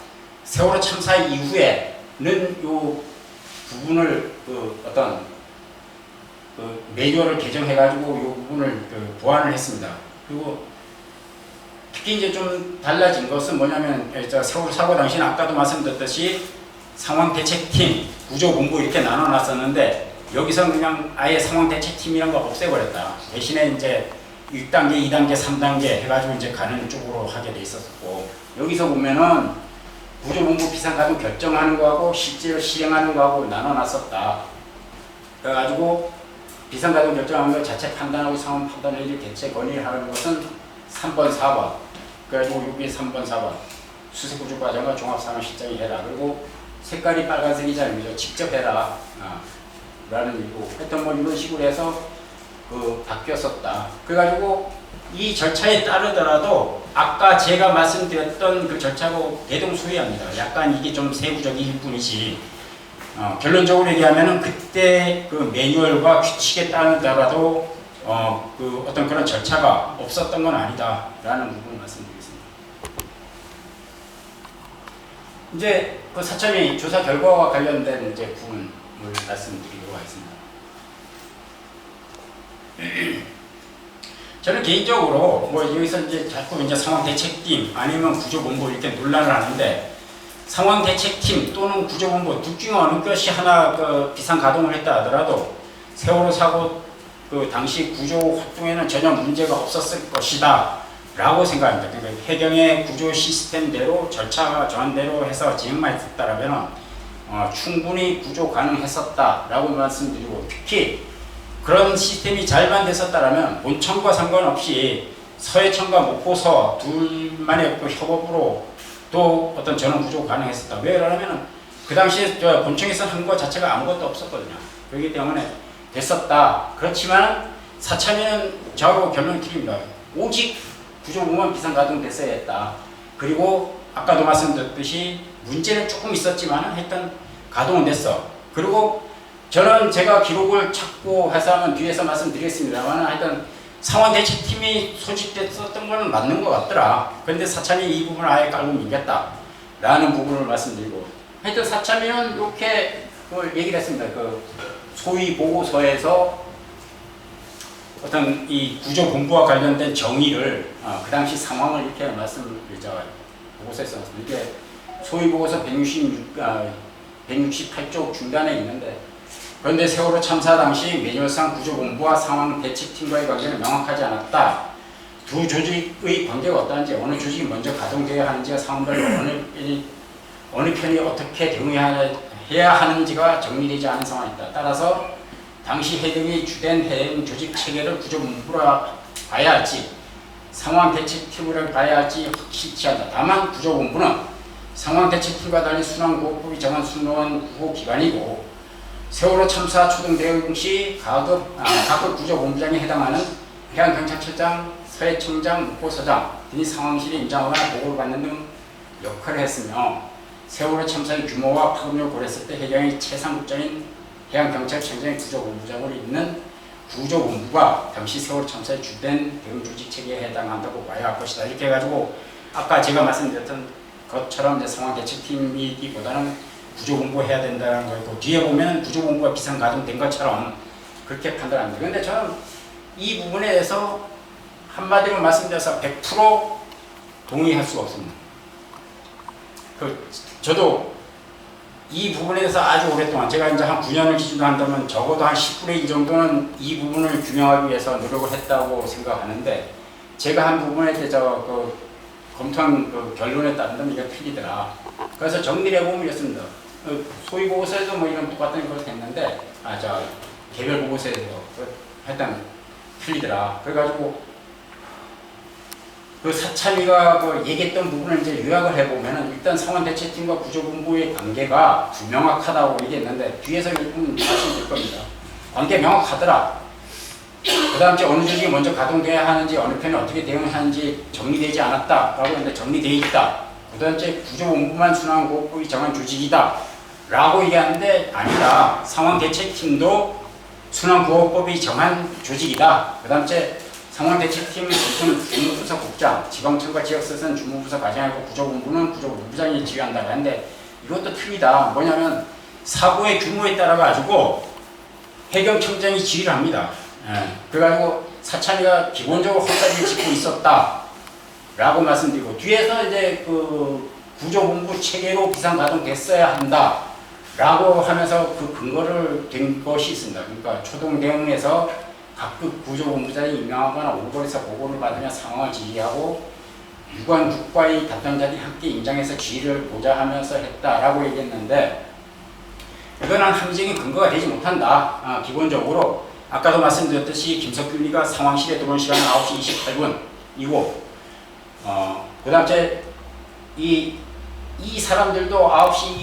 세월호 참사 이후에는 요 부분을 그 어떤 그 매뉴얼을 개정해가지고 요 부분을 그 보완을 했습니다. 그리고 특히 이제 좀 달라진 것은 뭐냐면 세월호 사고 당시는 아까도 말씀드렸듯이 상황대책팀, 구조본부 이렇게 나눠놨었는데 여기서 그냥 아예 상황대책팀이란 거 없애버렸다. 대신에 이제 1단계, 2단계, 3단계 해가지고 이제 가는 쪽으로 하게 돼 있었고 여기서 보면은 구조본부 비상가동 결정하는 거하고 실제로 실행하는 거하고 나눠놨었다. 그래가지고 비상가동 결정하는 거 자체 판단하고 상황 판단을 대체 건의를 하는 것은 3번, 4번. 그래가지고 여기 3번, 4번. 수색구조과정과 종합상황실장이 해라. 그리고 색깔이 빨간색이잖아요. 직접 해라. 라는 얘기고. 하여튼 뭐 이런 식으로 해서 그 바뀌었었다. 그래가지고 이 절차에 따르더라도 아까 제가 말씀드렸던 그 절차하고 대동소이합니다. 약간 이게 좀 세부적일 뿐이지. 결론적으로 얘기하면은 그때 그 매뉴얼과 규칙에 따르더라도 그 어떤 그런 절차가 없었던 건 아니다라는 부분을 말씀드리겠습니다. 이제 그 사천이 조사 결과와 관련된 이제 부분을 말씀드리도록 하겠습니다. 저는 개인적으로 뭐 여기서 이제 자꾸 이제 상황대책팀 아니면 구조본부 이렇게 논란을 하는데 상황대책팀 또는 구조본부 둘 중에 어느 것이 하나 그 비상 가동을 했다 하더라도 세월호 사고 그 당시 구조 활동에는 전혀 문제가 없었을 것이다 라고 생각합니다. 그러니까 해경의 구조 시스템대로 절차 정한대로 해서 진행만 했었다면 충분히 구조 가능했었다 라고 말씀드리고 특히 그런 시스템이 잘만 됐었다면 본청과 상관없이 서해청과 목포서 둘만의 그 협업으로 또 어떤 전원 구조 가능했었다. 왜 그러냐면 그 당시에 본청에서 한 것 자체가 아무것도 없었거든요. 그렇기 때문에 됐었다. 그렇지만 사참위는 저하고 결론을 드립니다. 오직 구조부만 비상가동 됐어야 했다. 그리고 아까도 말씀드렸듯이 문제는 조금 있었지만 하여튼 가동은 됐어. 그리고 저는 제가 기록을 찾고 해서 하면 뒤에서 말씀드리겠습니다만 하여튼 상황대책팀이 소집됐었던 거는 맞는 것 같더라. 그런데 사참이 이 부분을 아예 깔고 밀겠다 라는 부분을 말씀드리고 하여튼 사참위는 이렇게 얘기를 했습니다. 그 소위 보고서에서 어떤 이 구조본부와 관련된 정의를 그 당시 상황을 이렇게 보고서에 써놨습니다. 이게 소위 보고서 168쪽 중단에 있는데 그런데 세월호 참사 당시 매뉴얼상 구조본부와 상황대책팀과의 관계는 명확하지 않았다. 두 조직의 관계가 어떠한지 어느 조직이 먼저 가동되어야 하는지가 상황별로 어느 편이 어떻게 대응해야 하는지가 정리되지 않은 상황이다. 따라서 당시 해경이 주된 해경 조직 체계를 구조본부라 봐야 할지 상황대책팀으로 봐야 할지 확실치 않다. 다만 구조본부는 상황대책팀과 달리 순환구호법이 정한 순환 구호기관이고 세월호 참사 초동 대응 시 각급 구조본부장에 해당하는 해양경찰청장, 서해청장, 목포서장 등이 상황실에 임장하거나 보고를 받는 등 역할을 했으며 세월호 참사의 규모와 파급력을 고려했을 때 해경의 최상급자인 해양경찰청장의 구조본부장으로 있는 구조본부가 당시 세월호 참사의 주된 대응 조직 체계에 해당한다고 봐야 할 것이다. 이렇게 해가지고 아까 제가 말씀드렸던 것처럼 이제 상황대책팀이기보다는 구조본부 해야 된다는 거고 뒤에 보면 구조본부가 비상가동된 것처럼 그렇게 판단합니다. 그런데 저는 이 부분에 대해서 한마디로 말씀드려서 100% 동의할 수가 없습니다. 저도 이 부분에 대해서 아주 오랫동안 제가 이제 한 9년을 기준으로 한다면 적어도 한 10분의 1 정도는 이 부분을 규명하기 위해서 노력을 했다고 생각하는데 제가 한 부분에 대해서 검토한 결론에 따르면 이게 틀리더라. 그래서 정리를 해보면 이렇습니다. 소위 보고서에도 뭐 이런 똑같은 걸 했는데 개별 보고서에도 하여튼 틀리더라. 그래가지고 그 사참위가 그 얘기했던 부분을 이제 요약을 해보면은 일단 상황대책팀과 구조본부의 관계가 불명확하다고 얘기했는데 뒤에서 말씀드릴 겁니다. 관계 명확하더라. 그 다음 어느 조직이 먼저 가동돼야 하는지 어느 편이 어떻게 대응하는지 정리되지 않았다라고 했는데 정리되어 있다. 그 다음 구조본부만 순환구호법이 정한 조직이다 라고 얘기하는데 아니다. 상황대책팀도 순환구호법이 정한 조직이다. 그 다음 상황대책팀의 보통은 주무부서 국장, 지방청과 지역서는 주무부서 과장이고 구조본부는 구조본부장이 지휘한다고 하는데 이것도 틀리다. 뭐냐면 사고의 규모에 따라 가지고 해경청장이 지휘를 합니다. 그래가지고 사참위가 기본적으로 헛다리를 짚고 있었다 라고 말씀드리고 뒤에서 이제 그 구조본부 체계로 비상가동됐어야 한다 라고 하면서 그 근거를 댄 것이 있습니다. 그러니까 초동대응에서 각급 구조본부장이 임명하거나 올거리에서 보고를 받으며 상황을 지휘하고 유관국과의 담당자들이 함께 임장해서 지휘를 보자 하면서 했다라고 얘기했는데 이거는 함정의 근거가 되지 못한다. 기본적으로 아까도 말씀드렸듯이 김석균 리가 상황실에 들어온 시간은 9시 28분이고 그 다음 이 사람들도 9시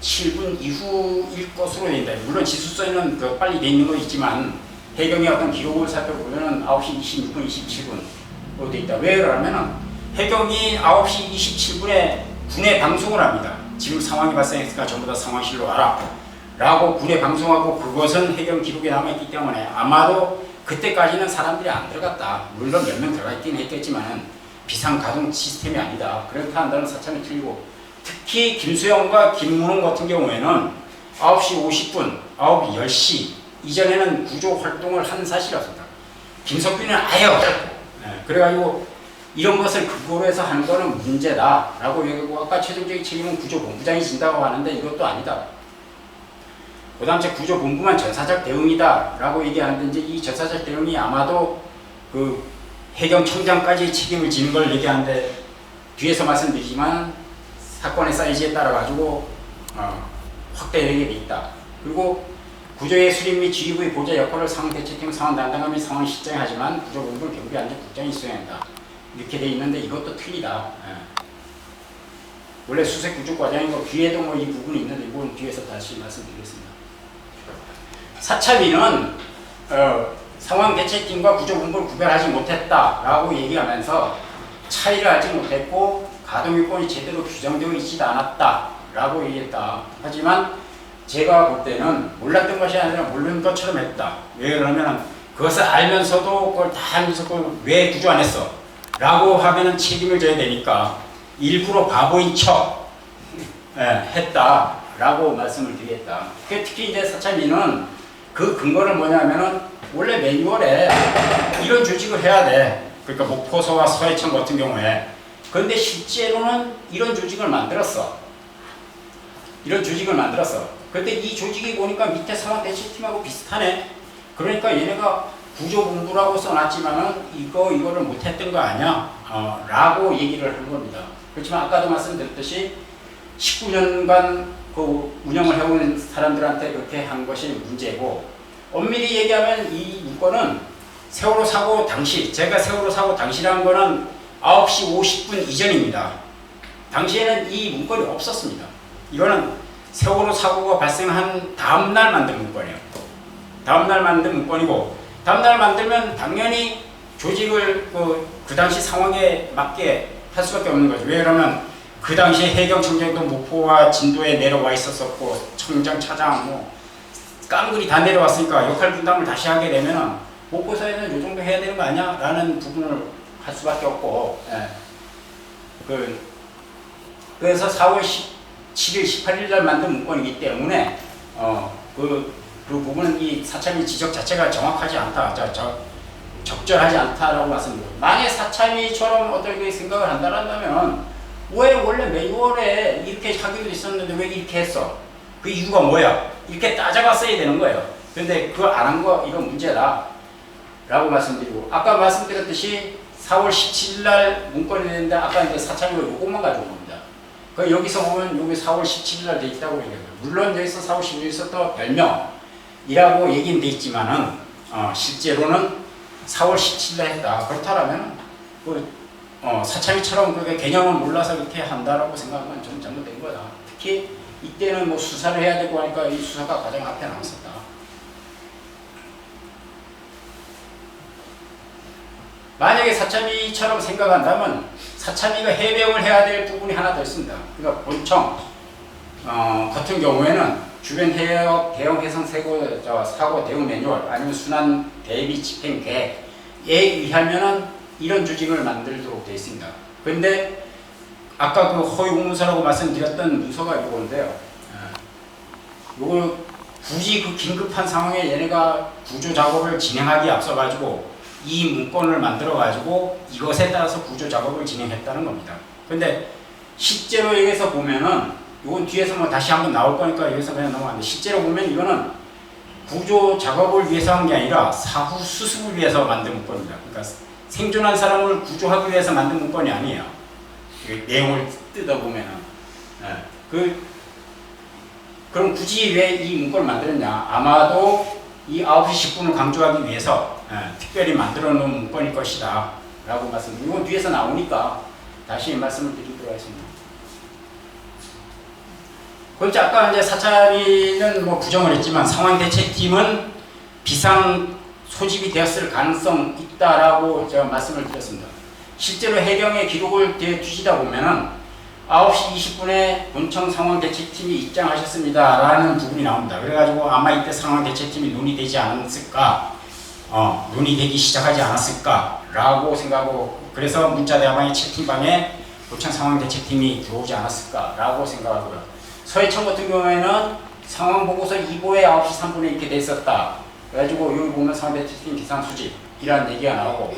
27분 이후일 것으로 된다. 물론 지수서에는 그 빨리 돼 있는 거 있지만 해경의 어떤 기록을 살펴보면 9시 26분, 27분으로 돼 있다. 왜 그러냐면 해경이 9시 27분에 군에 방송을 합니다. 지금 상황이 발생했으니까 전부 다 상황실로 와라 라고 군에 방송하고 그것은 해경 기록에 남아있기 때문에 아마도 그때까지는 사람들이 안 들어갔다. 물론 몇 명 들어가 있긴 했겠지만 비상가동 시스템이 아니다. 그렇다 한다는 사참이 틀리고 특히 김수영과 김문홍 같은 경우에는 9시 50분, 9시 10시 이전에는 구조 활동을 한 사실이 없습니다. 김석균은 아예 없었고 그래가지고 이런 것을 근거로 해서 하는 거는 문제다라고 얘기하고 아까 최종적인 책임은 구조본부장이 진다고 하는데 이것도 아니다. 그 다음 구조본부만 전사적 대응이다 라고 얘기하는데 이제 이 전사적 대응이 아마도 그 해경청장까지 책임을 지는 걸 얘기하는데 뒤에서 말씀드리지만 사건의 사이즈에 따라 가지고 확대되게 돼 있다. 그리고 구조의 수립 및 지휘부의 보좌 역할을 상황대책팀, 상황담당관 및 상황실장이 하지만 구조본부는 경비안전국장이 수행한다. 이렇게 돼 있는데 이것도 틀리다. 원래 수색구조과장이고 뒤에도 뭐 이 부분이 있는데 이건 뒤에서 다시 말씀드리겠습니다. 사참위는 상황대책팀과 구조본부를 구별하지 못했다라고 얘기하면서 차이를 알지 못했고 가동요건이 제대로 규정되어 있지도 않았다라고 얘기했다. 하지만 제가 볼 때는 몰랐던 것이 아니라 모르는 것처럼 했다. 왜 그러냐면 그것을 알면서도 그걸 다 알면서 그걸 왜 구조 안 했어? 라고 하면은 책임을 져야 되니까 일부러 바보인 척 했다라고 말씀을 드리겠다. 특히 이제 사참위는 그 근거를 뭐냐면은 원래 매뉴얼에 이런 조직을 해야 돼. 그러니까 목포서와 서해청 같은 경우에. 그런데 실제로는 이런 조직을 만들었어. 이런 조직을 만들었어. 그런데 이 조직이 보니까 밑에 상황대책팀하고 비슷하네. 그러니까 얘네가 구조본부라고 써놨지만은 이거를 못했던 거 아니야? 라고 얘기를 한 겁니다. 그렇지만 아까도 말씀드렸듯이 19년간 그 운영을 해온 사람들한테 그렇게 한 것이 문제고 엄밀히 얘기하면 이 문건은 세월호 사고 당시 제가 세월호 사고 당시라는 거는 9시 50분 이전입니다. 당시에는 이 문건이 없었습니다. 이거는 세월호 사고가 발생한 다음날 만든 문건이에요. 다음날 만든 문건이고 다음날 만들면 당연히 조직을 그 당시 상황에 맞게 할 수밖에 없는 거죠. 왜 그러면 그 당시에 해경청장도 목포와 진도에 내려와 있었었고 청장, 차장 뭐 깡그리 다 내려왔으니까 역할 분담을 다시 하게 되면은 목포서에는 요 정도 해야 되는 거 아니야? 라는 부분을 할 수밖에 없고 그래서 4월 17일, 18일 날 만든 문건이기 때문에 그 부분은 이 사참위 지적 자체가 정확하지 않다, 적절하지 않다라고 말씀드립니다. 만약 사참위처럼 어떻게 생각을 한다면 왜 원래 매뉴얼에 이렇게 하기로 있었는데 왜 이렇게 했어? 그 이유가 뭐야? 이렇게 따져봤어야 되는 거예요. 근데 그거 안 한 거 이건 문제다 라고 말씀드리고 아까 말씀드렸듯이 4월 17일 날 문건이 되는데 아까 이제 사참위가 요것만 가지고 옵니다. 그 여기서 보면 여기 4월 17일 날 돼 있다고 얘기해요. 물론 여기서 4월 16일에서 또 별명이라고 얘기는 돼 있지만은 실제로는 4월 17일 날 했다. 그렇다면 그 사참위처럼 그게 개념을 몰라서 그렇게 한다라고 생각하면 좀 잘못된 거다. 특히 이때는 뭐 수사를 해야 되고 하니까 이 수사가 가장 앞에 나왔었다. 만약에 사참위처럼 생각한다면 사참위가 해명을 해야 될 부분이 하나 더 있습니다. 그러니까 본청 같은 경우에는 주변 해역 대형 해상 사고 대응 매뉴얼 아니면 순환 대비 집행 계획에 의하면은 이런 조직을 만들도록 되어 있습니다. 그런데 아까 그 허위 공문서라고 말씀드렸던 문서가 이건데요. 이걸 굳이 그 긴급한 상황에 얘네가 구조 작업을 진행하기에 앞서 가지고 이 문건을 만들어 가지고 이것에 따라서 구조 작업을 진행했다는 겁니다. 근데 실제로 여기서 보면은 이건 뒤에서 뭐 다시 한번 나올 거니까 여기서 그냥 넘어가는데 실제로 보면 이거는 구조 작업을 위해서 한 게 아니라 사후 수습을 위해서 만든 문건입니다. 그러니까 생존한 사람을 구조하기 위해서 만든 문건이 아니에요. 그 내용을 뜯어보면은 그럼 굳이 왜 이 문건을 만들었냐? 아마도 이 9시 10분을 강조하기 위해서 특별히 만들어 놓은 문건일 것이다 라고 말씀드리고 이건 뒤에서 나오니까 다시 말씀을 드리도록 하겠습니다. 그렇지 아까 이제 사찰이는 뭐 부정을 했지만 상황대책팀은 비상 소집이 되었을 가능성 있다라고 제가 말씀을 드렸습니다. 실제로 해경의 기록을 뒤지다 보면은 9시 20분에 본청 상황대책팀이 입장하셨습니다 라는 부분이 나옵니다. 그래가지고 아마 이때 상황대책팀이 논의되지 않았을까 논의되기 시작하지 않았을까 라고 생각하고 그래서 문자대화방의 채팅방에 본청 상황대책팀이 들어오지 않았을까 라고 생각하고요. 서해청 같은 경우에는 상황보고서 2보에 9시 3분에 이렇게 돼 있었다. 그래가지고 여기 보면 상황대책팀 비상수집이라는 얘기가 나오고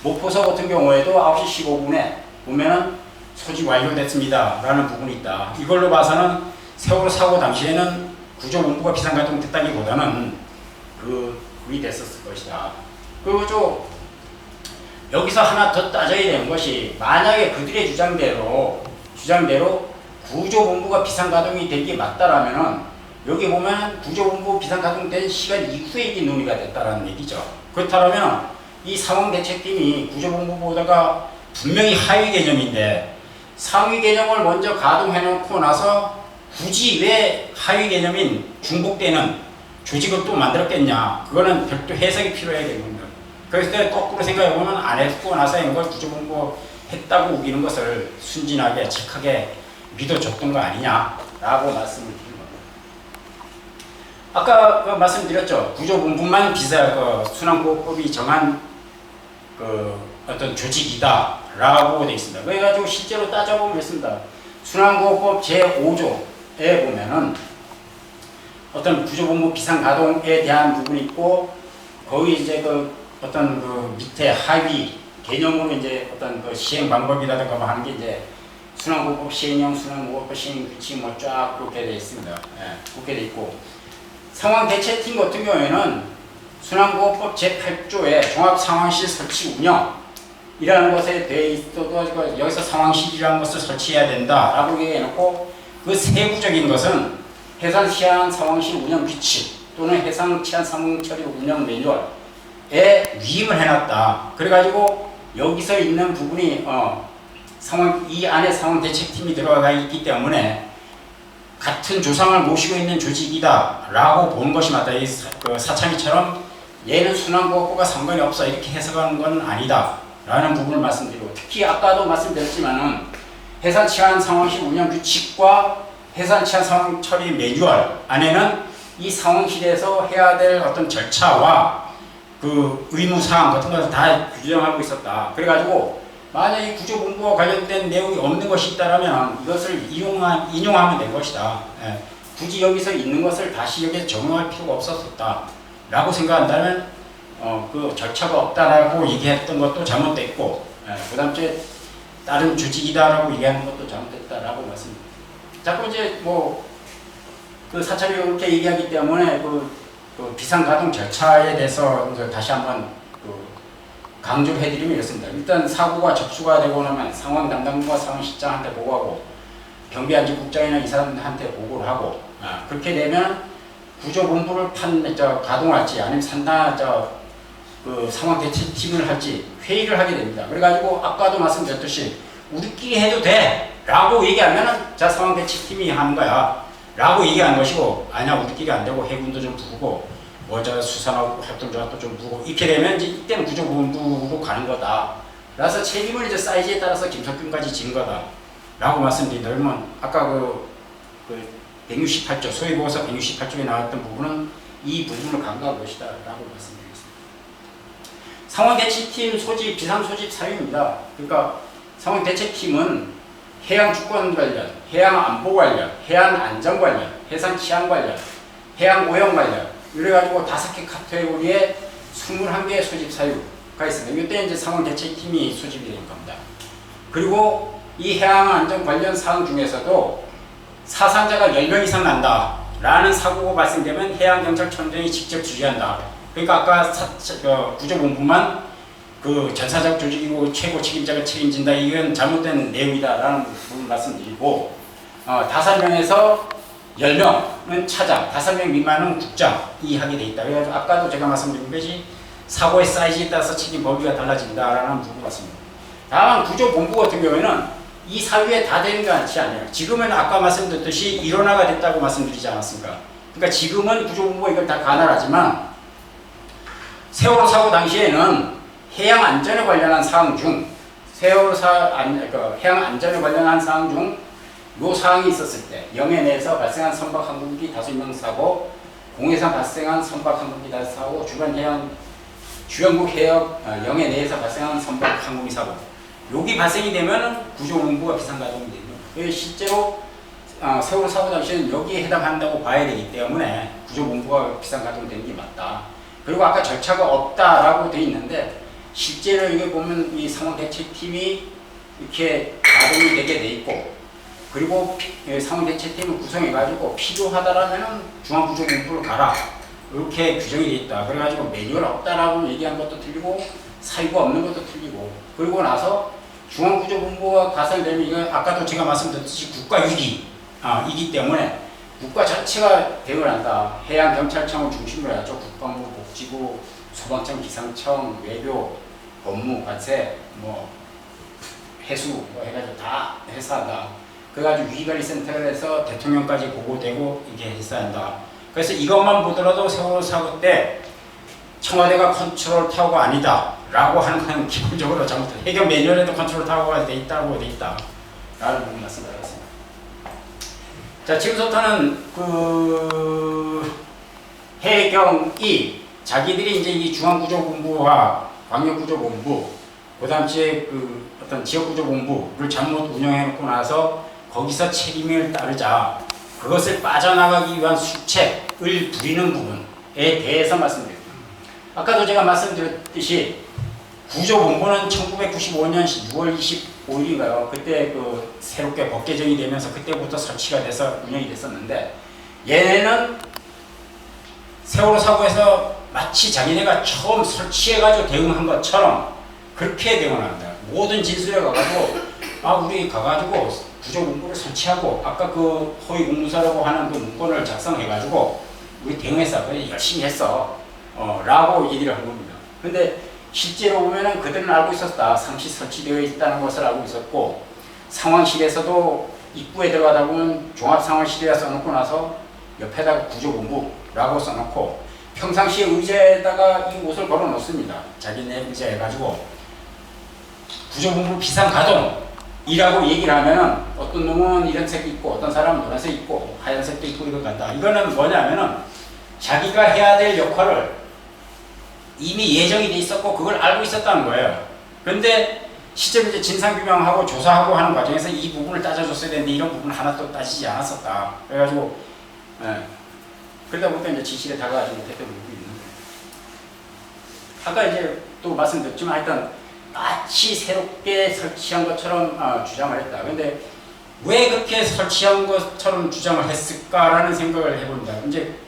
목포서 같은 경우에도 9시 15분에 보면은 소집 완료됐습니다 라는 부분이 있다. 이걸로 봐서는 세월호 사고 당시에는 구조본부가 비상가동됐다기보다는 그이 됐었을 것이다. 그리고 여기서 하나 더 따져야 되는 것이 만약에 그들의 주장대로 구조본부가 비상가동이 되기 맞다라면은 여기 보면 구조본부 비상가동된 시간 이후에 이게 논의가 됐다라는 얘기죠. 그렇다면 이 상황대책팀이 구조본부보다가 분명히 하위 개념인데 상위 개념을 먼저 가동해놓고 나서 굳이 왜 하위 개념인 중복되는 조직을 또 만들었겠냐? 그거는 별도 해석이 필요해야 되는 겁니다. 그래서 거꾸로 생각해보면 안 했고 나서 이걸 구조본부 했다고 우기는 것을 순진하게 착하게 믿어줬던 거 아니냐라고 말씀을 드린 겁니다. 아까 말씀드렸죠. 구조본부만 순환구호법이 정한 어떤 조직이다라고 되어 있습니다. 그래가지고 실제로 따져보면 그렇습니다. 순환구호법 제5조에 보면은 어떤 구조본부 비상가동에 대한 부분이 있고 거기 이제 어떤 밑에 하위 개념으로 이제 어떤 시행 방법이라든가 뭐 하는 게 이제 순환구호법 시행령, 순환구호법 시행 규칙 뭐 쫙 그렇게 되어 있습니다. 그렇게 되어 있고 상황대책팀 같은 경우에는 순환구호법 제8조에 종합상황실 설치 운영이라는 것에 대해 있어도 여기서 상황실이라는 것을 설치해야 된다라고 얘기해놓고 그 세부적인 것은 해상치안 상황실 운영 규칙 또는 해상치안 상황처리 운영 매뉴얼에 위임을 해놨다. 그래가지고 여기서 있는 부분이 이 안에 상황대책팀이 들어가 있기 때문에 같은 조상을 모시고 있는 조직이다 라고 보는 것이 맞다. 이 사참위처럼 얘는 순환구호법과 상관이 없어 이렇게 해석하는 건 아니다 라는 부분을 말씀드리고 특히 아까도 말씀드렸지만은 해상치안 상황실 운영 규칙과 해상치안 상황 처리 매뉴얼 안에는 이 상황실에서 해야 될 어떤 절차와 의무사항 같은 것을 다 규정하고 있었다. 그래가지고 만약 이 구조본부와 관련된 내용이 없는 것이 있다면 이것을 인용하면 될 것이다. 굳이 여기서 있는 것을 다시 여기에 적용할 필요가 없었다 라고 생각한다면 그 절차가 없다라고 얘기했던 것도 잘못됐고 그 다음 주에 다른 조직이다라고 얘기하는 것도 잘못됐다라고 말씀드립니다. 자꾸 이제 사찰이 이렇게 얘기하기 때문에 비상가동 절차에 대해서 다시 한번 강조를 해드리면 이렇습니다. 일단 사고가 접수가 되고 나면 상황 담당과 상황실장한테 보고하고 경비안전국장이나 이 사람한테 보고를 하고 그렇게 되면 구조본부를 가동할지 아니면 그 상황 대책팀을 할지 회의를 하게 됩니다. 그래가지고 아까도 말씀드렸듯이 우리끼리 해도 돼 라고 얘기하면은 자 상황 대책팀이 하는 거야 라고 얘기하는 것이고, 아니야 우리끼리 안 되고 해군도 좀 부르고 저 수산하고 활동조합도 좀 부르고 이렇게 되면 이제 이때는 구조본부로 가는 거다. 그래서 책임을 이제 사이즈에 따라서 김석균까지 지는 거다 라고 말씀드리면, 아까 그 168조 소위 보고서 168조에 나왔던 부분은 이 부분을 간과한 것이다 라고 말씀드리겠습니다. 상황대책팀 소집, 비상소집 사유입니다. 그러니까 상황대책팀은 해양 주권 관련, 해양 안보 관련, 해안 안전 관련, 해상 치안 관련, 해양 오염 관련 이래가지고 5개 카테고리에 21개의 소집 사유가 있습니다. 이때 이제 상황대책팀이 소집이 된 겁니다. 그리고 이 해양 안전 관련 사항 중에서도 사상자가 10명 이상 난다 라는 사고가 발생되면 해양경찰청장이 직접 주재한다. 그러니까 아까 구조본부만 그 전사적 조직이고 최고 책임자가 책임진다, 이건 잘못된 내용이다 라는 부분 말씀드리고, 5명에서 10명은 차장, 5명 미만은 국장이 하게 돼 있다. 그래서 아까도 제가 말씀드린 것이 사고의 사이즈에 따라서 책임 범위가 달라진다 라는 부분 같습니다. 다만 구조본부 같은 경우에는 이 사유에 다 되는 거 같지 않아요. 지금은 아까 말씀드렸듯이 일원화가 됐다고 말씀드리지 않았습니까? 그러니까 지금은 구조본부가 이걸 다 관할하지만 세월호 사고 당시에는 해양 안전에 관련한 사항 중 해양 안전에 관련한 사항 중 요 사항이 있었을 때 영해 내에서 발생한 선박 항공기 5명 사고, 공해상 발생한 선박 항공기 5 사고, 주변국 해역 영해 내에서 발생한 선박 항공기 사고, 여기 발생이 되면 구조본부가 비상가동이 되죠. 실제로 세월호 사고 당시에는 여기에 해당한다고 봐야 되기 때문에 구조본부가 비상가동되는 게 맞다. 그리고 아까 절차가 없다라고 돼 있는데 실제로 이게 보면 이 상황대책팀이 이렇게 가동이 되게 돼 있고, 그리고 상황대책팀을 구성해가지고 필요하다라면 중앙구조본부로 가라 이렇게 규정이 돼 있다. 그래가지고 매뉴얼 없다라고 얘기한 것도 틀리고 사유가 없는 것도 틀리고, 그리고 나서 중앙구조본부가 가설되면 이건 아까도 제가 말씀드렸듯이 국가위기이기 때문에 국가 자체가 대응한다. 해양경찰청을 중심으로 해야죠. 국방부, 복지부, 소방청, 기상청, 외교, 법무, 관세, 해수 해가지고 다 해서 한다. 그래가지고 위기관리센터를 해서 대통령까지 보고되고 이게 해서 한다. 그래서 이것만 보더라도 세월호 사고 때 청와대가 컨트롤 타워가 아니다 라고 하는 건 기본적으로 잘못된, 해경 매뉴얼에도 컨트롤 타워가 돼 있다고 돼 있다 라는 부분 말씀드렸습니다. 자, 지금부터는 해경이 자기들이 이제 이 중앙구조본부와 광역구조본부, 그 다음 주에 어떤 지역구조본부를 잘못 운영해놓고 나서 거기서 책임을 따르자 그것을 빠져나가기 위한 수책을 부리는 부분에 대해서 말씀드립니다. 아까도 제가 말씀드렸듯이 구조본부는 1995년 6월 25일인가요? 그때 새롭게 법 개정이 되면서 그때부터 설치가 돼서 운영이 됐었는데, 얘네는 세월호 사고에서 마치 자기네가 처음 설치해가지고 대응한 것처럼 그렇게 대응을 합니다. 모든 진술에 가가지고 우리 가가지고 구조본부를 설치하고 아까 허위 공문서라고 하는 문건을 작성해가지고 우리 대응했어. 열심히 했어. 라고 얘기를 한 겁니다. 근데 실제로 보면은 그들은 알고 있었다. 상시 설치되어 있다는 것을 알고 있었고, 상황실에서도 입구에 들어가다 보면 종합상황실이라 써놓고 나서 옆에다가 구조본부라고 써놓고 평상시에 의자에다가 이 옷을 걸어 놓습니다. 자기네 의자에 가지고 구조본부 비상가동이라고 얘기를 하면은 어떤 놈은 이런 색 입고 어떤 사람은 노란색 입고 하얀색도 입고 이걸 간다. 이거는 뭐냐면은 자기가 해야 될 역할을 이미 예정이 돼 있었고 그걸 알고 있었다는 거예요. 그런데 실제로 이제 진상규명하고 조사하고 하는 과정에서 이 부분을 따져줬어야 되는데 이런 부분 하나도 따지지 않았었다. 그래가지고 그러다 보니까 이제 지시에 다가가지 못했던 부분이 있는 거예요. 아까 이제 또 말씀드렸지만 하여튼 마치 새롭게 설치한 것처럼 주장을 했다. 그런데 왜 그렇게 설치한 것처럼 주장을 했을까라는 생각을 해봅니다. 이제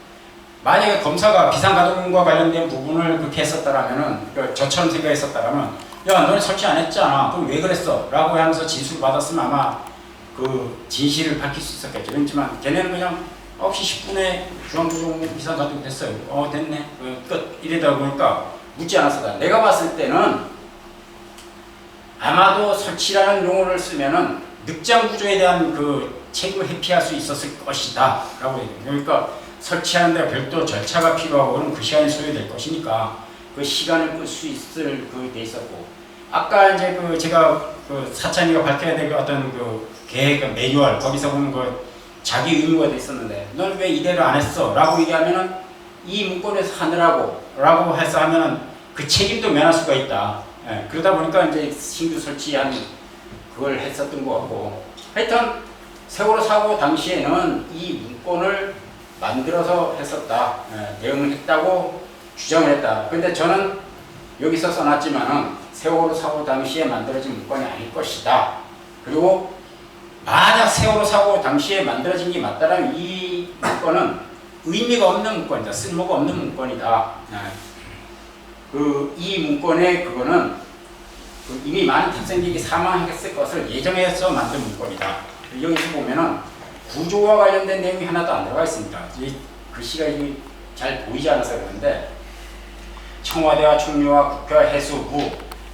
만약에 검사가 비상가동과 관련된 부분을 그렇게 했었다라면은, 저처럼 생각했었다라면, 야, 너네 설치 안 했잖아. 그럼 왜 그랬어? 라고 하면서 진술을 받았으면 아마 진실을 밝힐 수 있었겠죠. 그렇지만 걔네는 그냥 9시 10분에 중앙구조본부 비상가동이 됐어요. 됐네. 끝. 이러다 보니까 묻지 않았었다. 내가 봤을 때는 아마도 설치라는 용어를 쓰면은 늑장 구조에 대한 그 책임을 회피할 수 있었을 것이다 라고 얘기해요. 그러니까 설치하는 데 별도 절차가 필요하고 그럼 그 시간이 소요될 것이니까 그 시간을 끌 수 있을 그 돼 있었고, 아까 이제 그 제가 그 사찬이가 밝혀야 될 어떤 그 계획 매뉴얼 거기서 보면 그 자기 의무가 돼 있었는데 너는 왜 이대로 안 했어? 라고 얘기하면은 이 문건에서 하느라고 라고 해서 하면은 그 책임도 면할 수가 있다. 예, 그러다 보니까 이제 신규 설치한 그걸 했었던 것 같고, 하여튼 세월호 사고 당시에는 이 문건을 만들어서 했었다. 예, 대응을 했다고 주장을 했다. 근데 저는 여기서 써놨지만은 세월호 사고 당시에 만들어진 문건이 아닐 것이다. 그리고 만약 세월호 사고 당시에 만들어진 게 맞다면 이 문건은 의미가 없는 문건이다. 쓸모가 없는 문건이다. 이 문건의 그거는 이미 많은 탑승객이 사망했을 것을 예정해서 만든 문건이다. 여기서 보면은 구조와 관련된 내용이 하나도 안 들어가 있습니다. 이 글씨가 잘 보이지 않아서 그런데 청와대와 총리와 국회 해수부,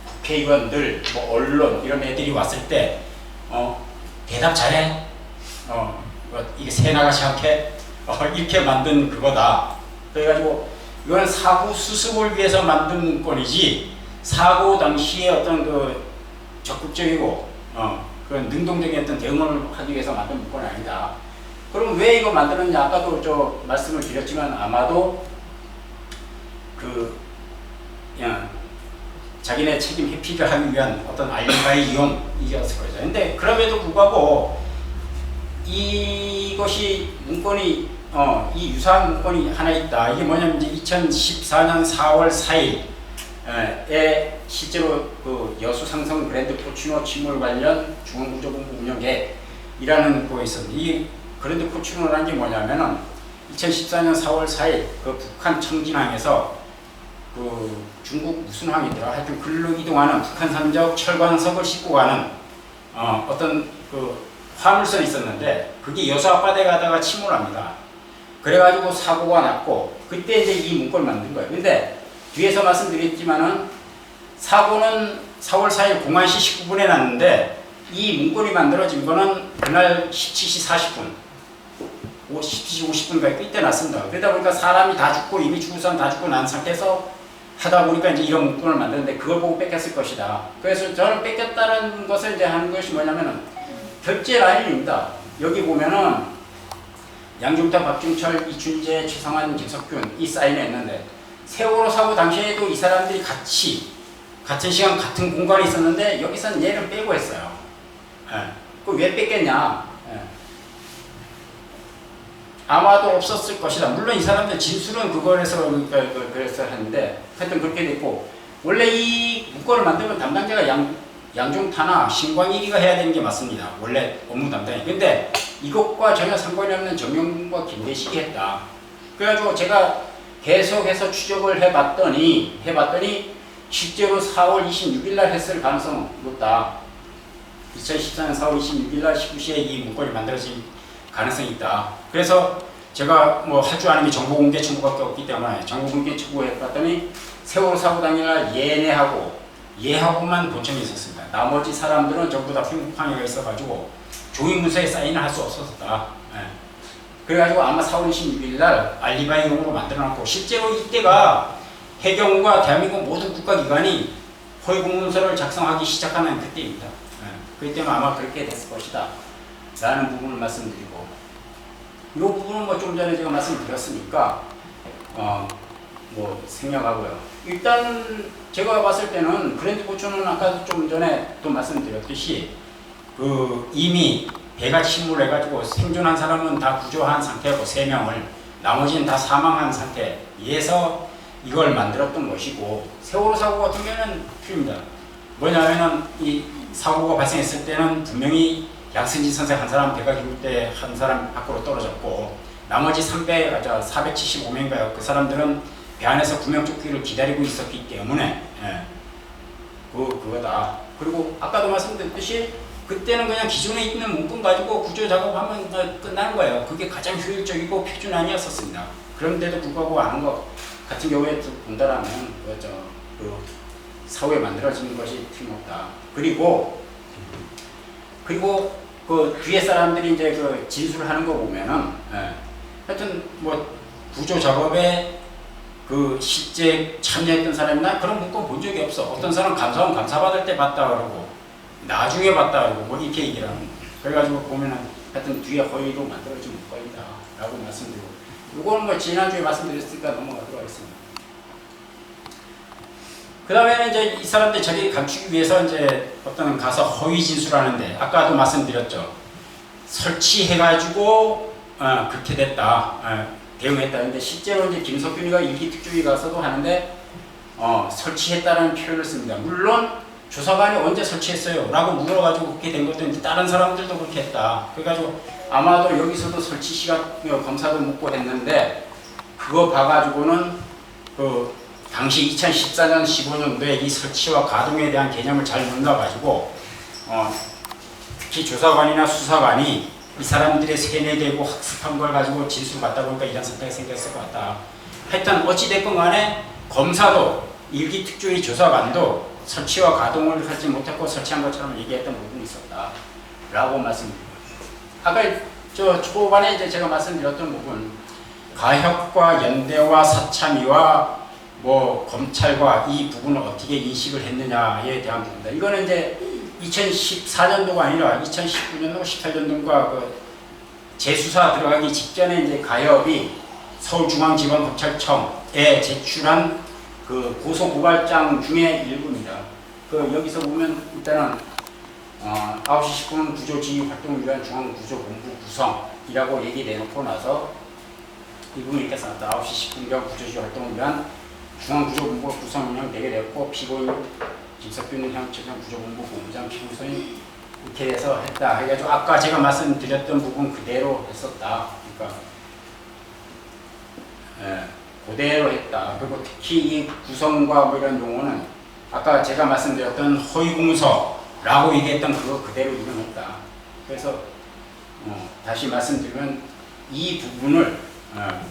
국회의원들, 뭐 언론 이런 애들이 왔을 때 대답 잘해. 이게 새나가시 않게 이렇게 만든 그거다. 그래가지고 이건 사고 수습을 위해서 만든 문건이지 사고 당시에 어떤 그 적극적이고 그런 능동적인 어떤 대응을 하기 위해서 만든 문건이 아니다. 그럼 왜 이거 만들었냐? 아까도 저 말씀을 드렸지만 아마도 그냥 자기네 책임 회피를 하기 위한 어떤 알리바이 이용이었을 거죠. 근데 그럼에도 불구하고 이것이 문건이 이 유사한 문건이 하나 있다. 이게 뭐냐면 이제 2014년 4월 4일에 실제로 그 여수 상성 그랜드 포추노 침몰 관련 중앙구조본부 운영 계획이라는 거에 있었는데, 이 그랜드 포추노라는 게 뭐냐면은 2014년 4월 4일 그 북한 청진항에서 그 중국 무슨 항이더라, 하여튼 글로 이동하는 북한 산적 철관석을 싣고 가는 어떤 그 화물선이 있었는데 그게 여수 앞바다에 가다가 침몰합니다. 그래가지고 사고가 났고 그때 이제 이 문건을 만든 거예요. 근데 뒤에서 말씀드렸지만은 사고는 4월 4일 04시 19분에 났는데 이 문건이 만들어진 거는 그날 17시 40분, 17시 50분까지 이때 났습니다. 그러다 보니까 사람이 다 죽고 이미 죽은 사람 다 죽고 난 상태에서 하다 보니까 이제 이런 문건을 만드는데 그걸 보고 뺏겼을 것이다. 그래서 저는 뺏겼다는 것을 이제 하는 것이 뭐냐면은 결제 라인입니다. 여기 보면은 양중탁, 박중철, 이춘재, 최성환, 김석균 이 사인을 했는데 세월호 사고 당시에도 이 사람들이 같은 시간 같은 공간에 있었는데 여기서는 얘를 빼고 했어요. 그 왜 뺐겠냐? 아마도 없었을 것이다. 물론 이 사람들 진술은 그거에서 그래서 했는데 하여튼 그렇게 됐고, 원래 이 문건을 만들면 담당자가 양중타나 신광일이가 해야 되는 게 맞습니다. 원래 업무 담당이. 근데 이것과 전혀 상관이 없는 정영군과 김대식이 했다. 그래가지고 제가 계속해서 추적을 해봤더니 실제로 4월 26일 날 했을 가능성은 높다. 2014년 4월 26일 날 19시에 이 문건이 만들어진 가능성이 있다. 그래서 제가 뭐 할 줄 아는 게 정보공개 청구밖에 없기 때문에 정보공개 청구해봤더니 세월호 사고 당일날 얘하고만 본청이 있었습니다. 나머지 사람들은 전부 다 평균방해가 있어가지고 종이문서에 사인을 할 수 없었다. 그래가지고 아마 4월 26일 날 알리바이용으로 만들어놨고, 실제로 이때가 해경과 대한민국 모든 국가기관이 허위공문서를 작성하기 시작하는 그때입니다. 그렇기 때문에 아마 그렇게 됐을 것이다 라는 부분을 말씀드리고, 이 부분은 뭐 좀 전에 제가 말씀드렸으니까 뭐 생략하고요. 일단 제가 봤을 때는 그랜드 포추는 아까 좀 전에 또 말씀드렸듯이 이미 배가 침몰해가지고 생존한 사람은 다 구조한 상태고 3명을, 나머지는 다 사망한 상태에서 이걸 만들었던 것이고, 세월호 사고 같은 경우는 틀립니다. 뭐냐면은 이 사고가 발생했을 때는 분명히 양승진 선생 한 사람 배가 기울 때 한 사람 밖으로 떨어졌고, 나머지 475명인가요? 그 사람들은 배 안에서 구명조끼를 기다리고 있었기 때문에 그거다. 그리고 아까도 말씀드렸듯이 그때는 그냥 기존에 있는 문건 가지고 구조 작업하면 끝나는 거예요. 그게 가장 효율적이고 표준안이었었습니다. 그런데도 불구하고 안 한 것 같은 경우에 본다라면 그 사후에 만들어지는 것이 틀림없다. 그리고 그 뒤에 사람들이 이제 그 진술하는 거 보면은 하여튼 뭐 구조 작업에 그 실제 참여했던 사람이나 그런 문건 본 적이 없어. 어떤 사람 감사받을 때 봤다 그러고 나중에 봤다 그러고 뭐 이렇게 얘기를 하는 거야. 그래가지고 보면은 하여튼 뒤에 허위로 만들어진 문건이다 라고 말씀드리고, 이거는 뭐 지난주에 말씀드렸으니까 넘어가도록 하겠습니다. 그 다음에는 이제 이 사람들 자기 감추기 위해서 이제 어떤 가서 허위 진술하는데, 아까도 말씀드렸죠. 설치해가지고 그렇게 됐다, 대응했다. 근데 실제로 이제 김석균이가 일기특조위 가서도 하는데 설치했다는 표현을 씁니다. 물론 조사관이 언제 설치했어요? 라고 물어가지고 그렇게 된 것도 이제 다른 사람들도 그렇게 했다. 그래가지고 아마도 여기서도 설치 시각 검사도 묻고 했는데, 그거 봐가지고는 그 당시 2014년 15년도에 이 설치와 가동에 대한 개념을 잘 몰라가지고 특히 조사관이나 수사관이 이 사람들의 세뇌되고 학습한 걸 가지고 진술 받다 보니까 이런 사태가 생겼을 것 같다. 하여튼 어찌됐건 간에 검사도 일기특조위 조사관도 설치와 가동을 하지 못했고 설치한 것처럼 얘기했던 부분이 있었다 라고 말씀드립니다. 아까 저 초반에 이제 제가 말씀드렸던 부분, 가협과 연대와 사참위와 뭐 검찰과 이 부분을 어떻게 인식을 했느냐에 대한 부분입니다. 이거는 이제 2014년도가 아니라 2019년도, 18년도인가 그 재수사 들어가기 직전에 이제 가협이 서울중앙지방검찰청에 제출한 그 고소고발장 중에 일부입니다. 그 여기서 보면 일단은 9시 10분 구조지휘활동을 위한 중앙구조본부 구성이라고 얘기 내놓고 나서 이 부분이 이렇게 써놨다. 9시 10분경 구조지휘활동을 위한 중앙구조본부 구성운영 되게 됐고, 피고인 김석균 향처장 구조본부 본부장 피고선이 이렇게 해서 했다. 해가지고 아까 제가 말씀드렸던 부분 그대로 했었다. 그러니까 그대로 했다. 그리고 특히 이 구성과 뭐 이런 용어는 아까 제가 말씀드렸던 허위공서라고 얘기했던 그거 그대로 인용했다. 그래서 다시 말씀드리면 이 부분을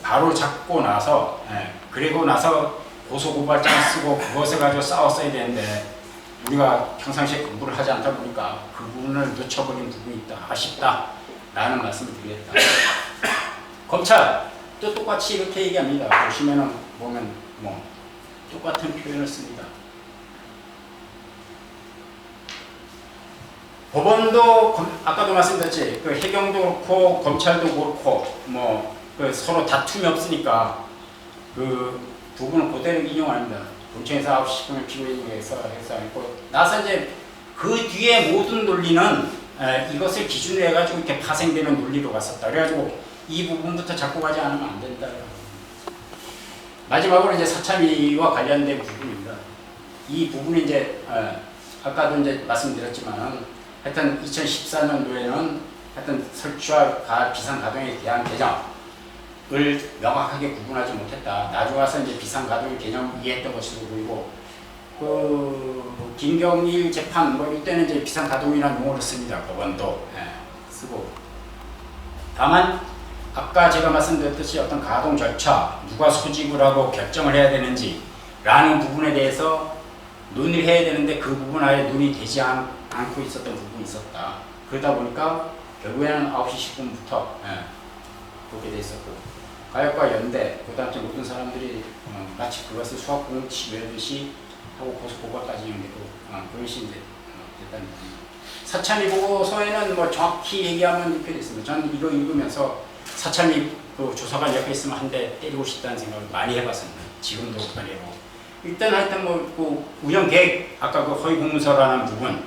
바로 잡고 나서 그리고 나서 고소고발장 쓰고 그것을 가지고 싸웠어야 되는데 우리가 평상시에 공부를 하지 않다 보니까 그 부분을 놓쳐버린 부분이 있다. 아쉽다 라는 말씀을 드리겠다. 검찰 또 똑같이 이렇게 얘기합니다. 보시면은 보면 뭐 똑같은 표현을 씁니다. 법원도 아까도 말씀드렸지, 그 해경도 그렇고 검찰도 그렇고 뭐 그 서로 다툼이 없으니까 그 부분을 그대로 인용합니다. 본청에서 9시 10분을 피고인에게서 해서 했고, 나서 이제 그 뒤에 모든 논리는 이것을 기준으로 해가지고 이렇게 파생되는 논리로 갔었다. 그래가지고 이 부분부터 잡고 가지 않으면 안 된다. 마지막으로 이제 사참위와 관련된 부분입니다. 이 부분이 이제 아까도 이제 말씀드렸지만 하여튼 2014년도에는 하여튼 설치와 비상가동에 대한 개념을 명확하게 구분하지 못했다. 나중에 와서 이제 비상가동 개념을 이해했던 것으로 보이고, 그 김경일 재판 뭐 이때는 이제 비상가동이라는 용어를 씁니다. 법원도 쓰고. 다만 아까 제가 말씀드렸듯이 어떤 가동 절차, 누가 소집을 하고 결정을 해야 되는지 라는 부분에 대해서 논의를 해야 되는데 그 부분 아예 논의되지 않고 있었던 부분이 있었다. 그러다 보니까 결국에는 9시 10분부터 그렇게 돼 있었고, 가협과 연대, 그 다음에 모든 사람들이 마치 그것을 수학공을 치료하듯이 하고 고소고발까지 연결되고 그것이 이제 됐다는 겁니다. 사참위 보고서에는 뭐 정확히 얘기하면 이렇게 됐습니다. 저는 이거 읽으면서 사참위 그 조사관 옆에 있으면 한 대 때리고 싶다는 생각을 많이 해봤습니다. 지금도 그래요. 일단 하여튼 뭐 그 운영 계획, 아까 그 허위 공문서라는 부분에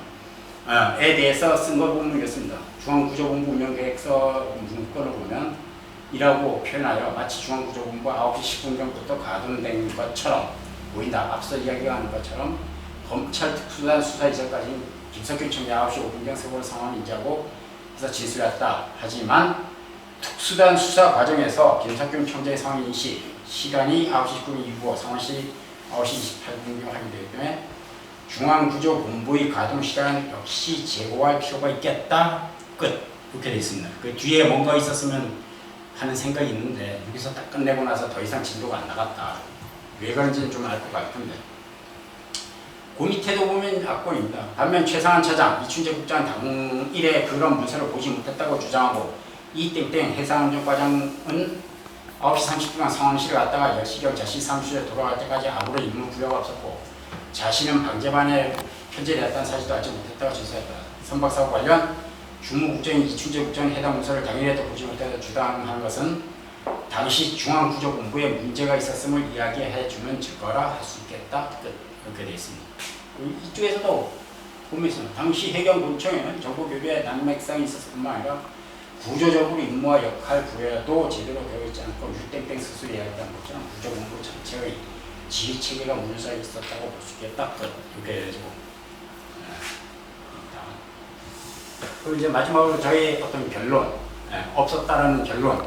대해서 쓴 걸 보면 이렇습니다. 중앙구조본부 운영 계획서 문건을 보면 이라고 표현하여 마치 중앙구조본부 9시 10분경부터 가동된 것처럼 보인다. 앞서 이야기한 것처럼 검찰 특수단 수사 이전까지 김석균 청장 9시 5분경 세월 상황을 인지하고 해서 진술했다. 하지만 특수단 수사 과정에서 김석균 청장의 상황 인식 시간이 9시 10분 이후 상황시 9시 28분경 확인되기 때문에 중앙구조본부의 가동 시간 역시 제고할 필요가 있겠다. 끝. 그렇게 되어 있습니다. 그 뒤에 뭔가 있었으면 하는 생각이 있는데 여기서 딱 끝내고 나서 더 이상 진도가 안 나갔다. 왜 그런지는 좀 알 것 같은데. 그 밑에도 보면 악보입니다. 반면 최상한 차장, 이춘재 국장 당일에 그런 문서를 보지 못했다고 주장하고 이 땡땡 해상운전과장은 9시 30분간 상황실에 갔다가 10시경 자신 사무실에 돌아갈 때까지 아무런 임무 부여가 없었고 자신은 방제반에 편제되었다는 사실도 알지 못했다고 진술했다. 선박사고 관련 주무국장인 이춘재 국장은 해당 문서를 당일에도 보지 못해서 주장하는 것은 당시 중앙구조본부에 문제가 있었음을 이야기해주는 증거라 할 수 있겠다. 이렇게 되어 있습니다. 이쪽에서도 보면서 당시 해경군청에는 정보교류에 난맥상이 있었을 뿐만 아니라 구조적으로 임무와 역할 부여도 제대로 되어 있지 않고 유땡땡 스스로 이야기했다는 것처럼 구조본부 전체의 지휘체계가 무너져 있었다고 볼 수 있겠다. 이렇게 해가지고 그리고 이제 마지막으로 저희 어떤 결론, 없었다라는 결론을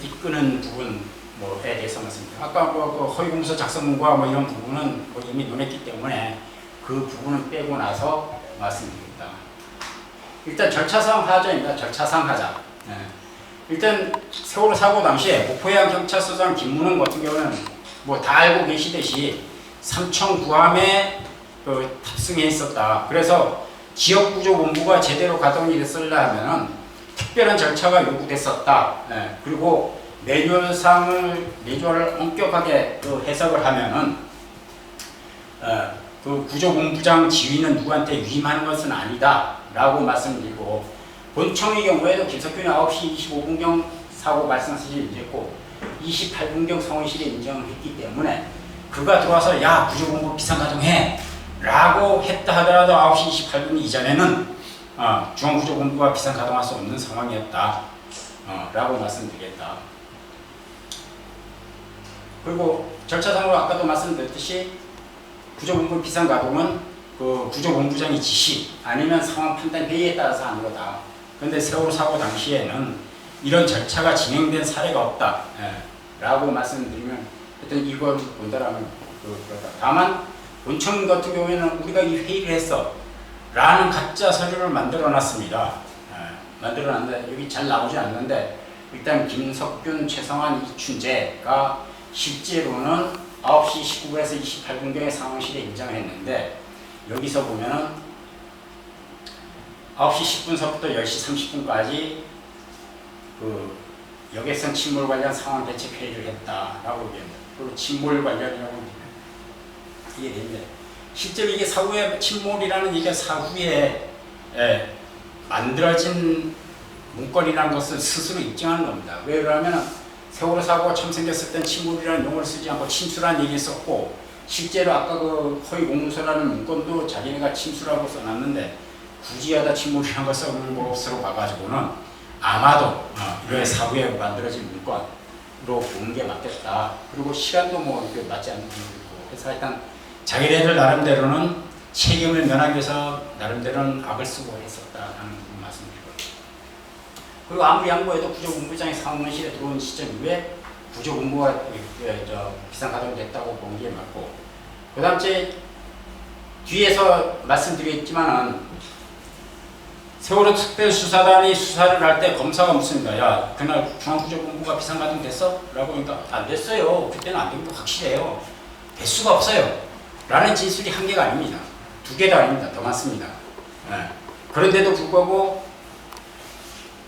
이끄는 부분에 대해서 말씀드립니다. 아까 그 허위공서 작성문과 뭐 이런 부분은 뭐 이미 논했기 때문에 그 부분은 빼고 나서 말씀드립니다. 일단 절차상 하자입니다. 절차상 하자. 일단 세월호 사고 당시에 목포해양 경찰서장 김문흥 같은 경우는 뭐 다 알고 계시듯이 삼청 구함에 탑승해 있었다. 그래서 지역구조본부가 제대로 가동이 됐으려 하면은 특별한 절차가 요구됐었다. 그리고 매뉴얼을 엄격하게 해석을 하면은 그 구조본부장 지휘는 누구한테 위임하는 것은 아니다 라고 말씀드리고, 본청의 경우에도 김석균이 9시 25분경 사고 발생 사실을 인정했고 28분경 상황실에 인정을 했기 때문에 그가 들어와서 야 구조본부 비상가동해 라고 했다 하더라도 9시 28분 이전에는 중앙구조본부가 비상가동할 수 없는 상황이었다 라고 말씀드리겠다. 그리고 절차상으로 아까도 말씀드렸듯이 구조본부 비상가동은 그 구조본부장의 지시 아니면 상황 판단 회의에 따라서 하는 거다. 그런데 세월호 사고 당시에는 이런 절차가 진행된 사례가 없다 라고 말씀드리면 일단 이걸 본다라면 그렇다. 다만 본청 같은 경우에는 우리가 이 회의를 했어 라는 가짜 서류를 만들어 놨습니다. 만들어 놨는데 여기 잘 나오지 않는데 일단 김석균, 최성환, 이춘재가 실제로는 9시 19분에서 28분경에 상황실에 인정했는데 여기서 보면은 9시 10분서부터 10시 30분까지 그 역외선 침몰 관련 상황 대책 회의를 했다라고 얘기합니다. 그리고 침몰 관련이라고 이게 되는데 실제로 이게 사후에 침몰이라는 얘기가 사후에 만들어진 문건이라는 것을 스스로 입증하는 겁니다. 왜 그러냐면 세월호 사고가 처음 생겼을 땐 침몰이라는 용어를 쓰지 않고 침수라는 얘기를 썼고 실제로 아까 그 허위 공문서라는 문건도 자기네가 침수라고 써놨는데 굳이 하다 침몰이라는 걸 써놓은 것으로 봐가지고는 아마도 이거의 사후에 만들어진 문건으로 보는 게 맞겠다. 그리고 시간도 뭐 이렇게 맞지 않는 부분도 있고 그래서 일단 자기네들 나름대로는 책임을 면하기 위해서 나름대로는 악을 쓰고 했었다라는 말씀드리고, 그리고 아무리 양보해도 구조본부장이 상황실에 들어온 시점 이후에 구조본부가 비상가동됐다고 본 게 맞고, 그 다음 제 뒤에서 말씀드리겠지만은 세월호 특별수사단이 수사를 할 때 검사가 묻습니다. 야 그날 중앙구조본부가 비상가동 됐어? 라고 하니까 안 됐어요. 그때는 안 된 게 확실해요. 될 수가 없어요. 라는 진술이 한 개가 아닙니다. 두 개도 아닙니다. 더 많습니다. 그런데도 불구하고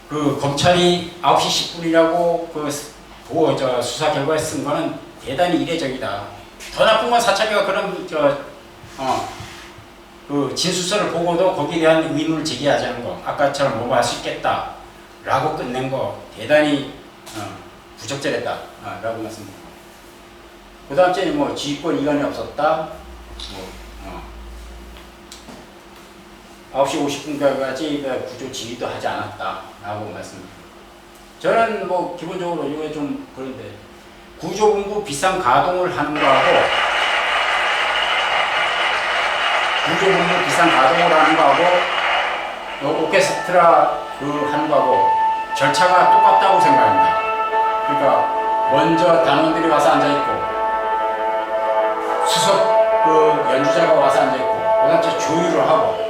그 검찰이 9시 10분이라고 그 수사 결과에 쓴 거는 대단히 이례적이다. 더 나쁜 건 사찰이가 그런 그 진술서를 보고도 거기에 대한 의문을 제기하지 않은 거, 아까처럼 뭐 할 수 있겠다 라고 끝낸 거 대단히 부적절했다 라고 말씀드립니다. 그 다음 주에 뭐 지휘권 이관이 없었다, 9시 50분까지 구조 지휘도 하지 않았다 라고 말씀드립니다. 저는 뭐 기본적으로 이거 좀 그런데 구조본부 비상 가동을 하는 거하고 구조본부 비상 가동을 하는 거하고 오케스트라 하는 거하고 절차가 똑같다고 생각합니다. 그러니까 먼저 단원들이 와서 앉아있고 수석 연주자가 와서 앉아있고 그 다음에 조율을 하고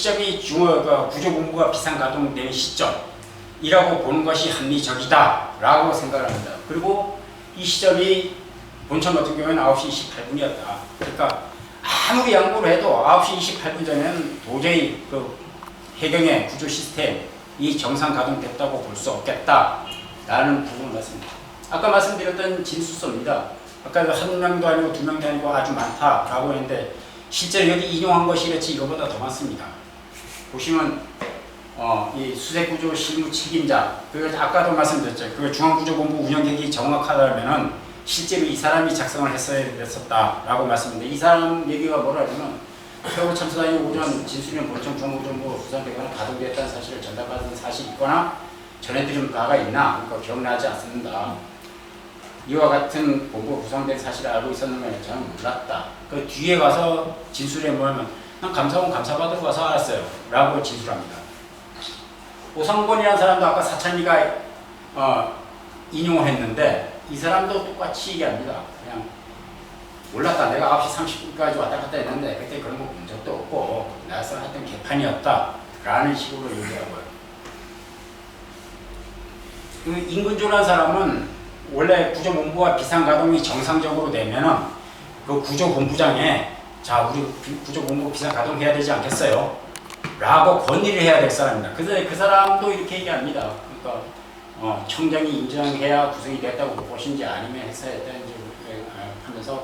시점이 구조본부가 비상가동되는 시점이라고 보는 것이 합리적이다라고 생각을 합니다. 그리고 이 시점이 본청 같은 경우에는 9시 28분이었다. 그러니까 아무리 양보를 해도 9시 28분 전에는 도저히 그 해경의 구조 시스템이 정상 가동됐다고 볼 수 없겠다라는 부분을 말씀드립니다. 아까 말씀드렸던 진술서입니다. 아까 한 명도 아니고 두 명도 아니고 아주 많다라고 했는데 실제로 여기 인용한 것이 그렇지 이거보다 더 많습니다. 보시면 이 수색구조 실무 책임자, 그 아까도 말씀드렸죠. 그 중앙구조본부 운영계획이 정확하다면은 실제로 이 사람이 작성을 했어야 됐었다라고 말씀드렸는데 이 사람 얘기가 뭐라냐면 세월호 참사단이 오전 진수령 본청 중앙구조본부 부산대관은 가동되었다는 사실을 전달받은 사실이 있거나 전해드린 바가 있나? 그러니까 기억나지 않습니다. 이와 같은 본부 구성된 사실을 알고 있었는데 저는 몰랐다. 그 뒤에 가서 진술에 뭐냐면 난 감사원 감사받으러 가서 알았어요 라고 진술합니다. 오상권이라는 사람도 아까 사찬이가 인용을 했는데 이 사람도 똑같이 얘기합니다. 그냥 몰랐다. 내가 9시 30분까지 왔다 갔다 했는데 그때 그런 거 본 적도 없고 나서 하여튼 개판이었다 라는 식으로 얘기하고요. 그 임근조라는 사람은 원래 구조본부가 비상가동이 정상적으로 되면은 그 구조본부장에 자 우리 구조본부 비상가동해야 되지 않겠어요? 라고 건의를 해야 될 사람입니다. 그래서 그 사람도 이렇게 얘기합니다. 그러니까 청장이 인정해야 구성이 됐다고 보신지 아니면 했어야 했다는지 하면서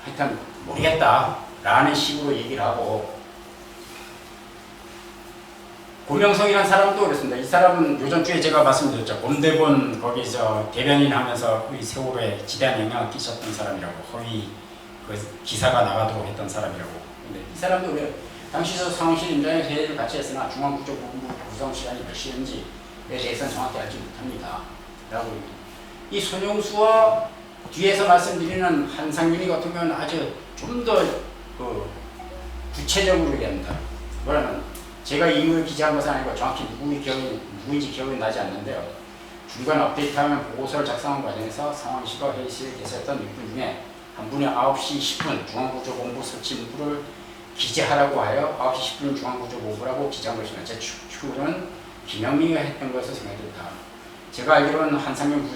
하여튼 모르겠다 라는 식으로 얘기를 하고 고명성이라는 사람도 그랬습니다. 이 사람은 요전주에 제가 말씀드렸죠. 곰대본 거기서 대변인 하면서 이 세월호에 지대한 영향을 끼쳤던 사람이라고 허위 그 기사가 나가도록 했던 사람이라고. 근데 이 사람도 왜 당시 상황실 임장에서 회의를 같이 했으나 중앙구조본부 구성 시간이 몇 시인지에 대해서는 정확히 알지 못합니다. 라고 이 손용수와 뒤에서 말씀드리는 한상윤이 같은 경우는 아주 좀 더 그 구체적으로 얘기합니다. 뭐냐면 제가 이걸 기재한 것은 아니고 정확히 누구인지 기억이 나지 않는데요. 중간 업데이트하면 보고서를 작성한 과정에서 상황실과 회의실에 계셨던 6분 중에 한 분이 9시 10분 중앙구조본부 설치 문구를 기재하라고 하여 9시 10분 중앙구조본부라고 기재한 것입니다. 제 추측은 김영민이가 했던 것으로 생각됩니다. 제가 알기로는 한상현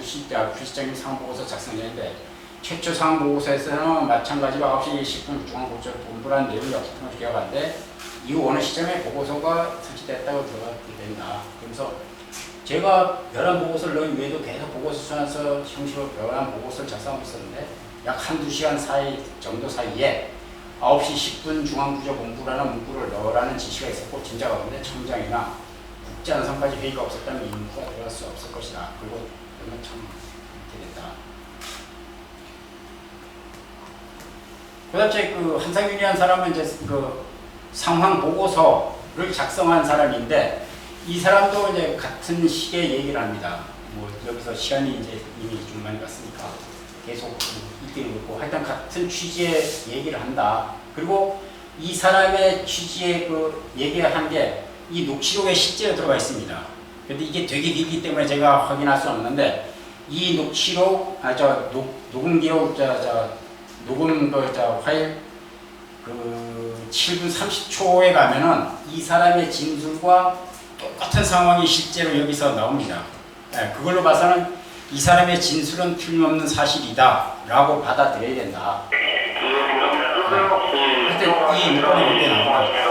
부시장님 상황보고서 작성했는데 최초 상황보고서에서는 마찬가지로 9시 10분 중앙구조본부라는 내용이 없었던 것을 기억하는데 이후 어느 시점에 보고서가 설치됐다고 들어가게 된다. 그래서 제가 별한 보고서를 넣은 외에도 계속 보고서 수환해서 형식으로 별한 보고서를 작성하고 있었는데 약 한두 시간 사이 정도 사이에 9시 10분 중앙구조본부라는 문구를 넣으라는 지시가 있었고 진짜가 없는데 청장이나 국제안성까지 회의가 없었다면 이 문구가 들어갈 수 없을 것이다. 그리고 그러면 참 이렇게 됐다. 그 다음에 그 한상윤이라는 사람은 이제 그 상황 보고서를 작성한 사람인데 이 사람도 이제 같은 시기에 얘기를 합니다. 뭐 여기서 시간이 이제 이미 좀 많이 갔으니까 계속 읽기는 그렇고 하여튼 같은 취지의 얘기를 한다. 그리고 이 사람의 취지의 그 얘기를 한 게 이 녹취록에 실제로 들어가 있습니다. 근데 이게 되게 길기 때문에 제가 확인할 수 없는데 이 녹취록 녹음 기록 녹음 파일 그 7분 30초에 가면은 이 사람의 진술과 똑같은 상황이 실제로 여기서 나옵니다. 네, 그걸로 봐서는 이 사람의 진술은 틀림없는 사실이다 라고 받아들여야 된다. 그때 이 문건이 그때 나옵니다.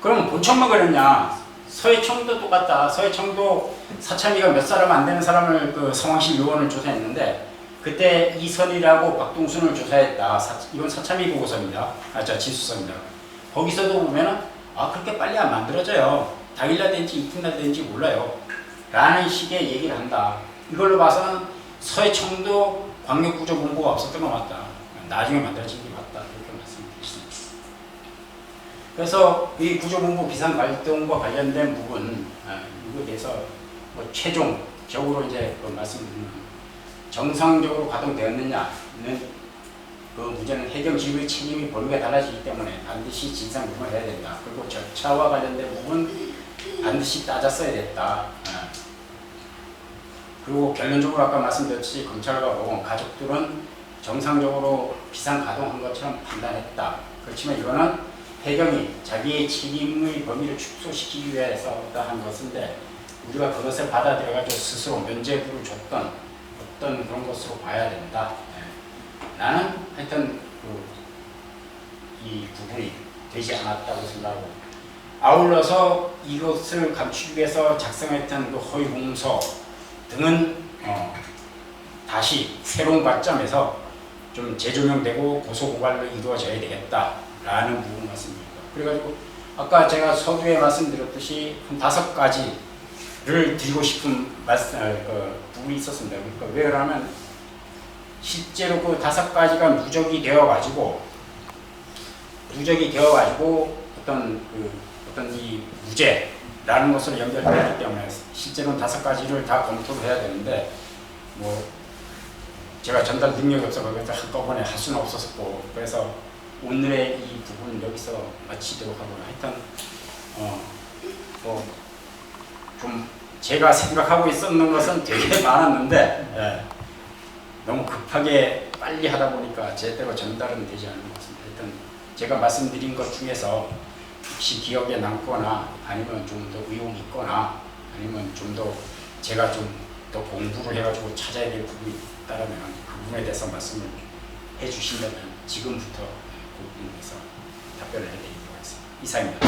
그럼 본청만 그랬냐? 서해청도 똑같다. 서해청도 사참위가 몇 사람 안 되는 사람을 그 상황실 요원을 조사했는데 그때 이선이라고 박동순을 조사했다. 이건 사참위 보고서입니다. 진술서입니다. 거기서도 보면은 그렇게 빨리 안 만들어져요. 당일날 된지 이튿날 된지 몰라요. 라는 식의 얘기를 한다. 이걸로 봐서는 서해청도 광역구조본부가 없었던 것 같다. 나중에 만들어진 게 맞다. 그렇게 말씀드리겠습니다. 그래서 이 구조본부 비상발동과 관련된 부분 이거에 대해서 뭐 최종적으로 이제 그 말씀드리면 정상적으로 가동되었느냐는 그 문제는 해경지휘의 책임이 범위가 달라지기 때문에 반드시 진상규명을 해야 된다. 그리고 절차와 관련된 부분 반드시 따졌어야 됐다. 그리고 결론적으로 아까 말씀드렸듯이 검찰과 보건 가족들은 정상적으로 비상 가동한 것처럼 판단했다. 그렇지만 이거는 해경이 자기의 책임의 범위를 축소시키기 위해서 한 것인데 우리가 그것을 받아들여가지고 스스로 면죄부를 줬던 어떤 그런 것으로 봐야 된다. 나는 하여튼 이 부분이 되지 않았다고 생각하고 아울러서 이것을 감추기 위해서 작성했던 그 허위 공문서 등은 다시 새로운 관점에서 좀 재조명되고 고소고발로 이루어져야 되겠다라는 부분 같습니다. 그래가지고 아까 제가 서두에 말씀드렸듯이 한 5가지를 드리고 싶은 부분이 있었습니다. 그러니까 왜 그러냐면 실제로 그 5가지가 누적이 되어가지고 어떤 이 무죄라는 것으로 연결되기 때문에 실제로는 5가지를 다 검토를 해야 되는데 뭐 제가 전달 능력이 없어서 그래서 한꺼번에 할 수는 없었고 그래서 오늘의 이 부분은 여기서 마치도록 하고 하여튼 좀 제가 생각하고 있었는 것은 되게 많았는데 너무 급하게 빨리 하다 보니까 제대로 전달은 되지 않는 것 같습니다. 하여튼 제가 말씀드린 것 중에서 혹시 기억에 남거나 아니면 좀 더 의혹이 있거나 아니면 좀 더 제가 좀 더 공부를 해가지고 찾아야 될 부분이 있다면 그 부분에 대해서 말씀을 해주신다면 지금부터 그 부분에서 답변을 해드리도록 하겠습니다. 이상입니다.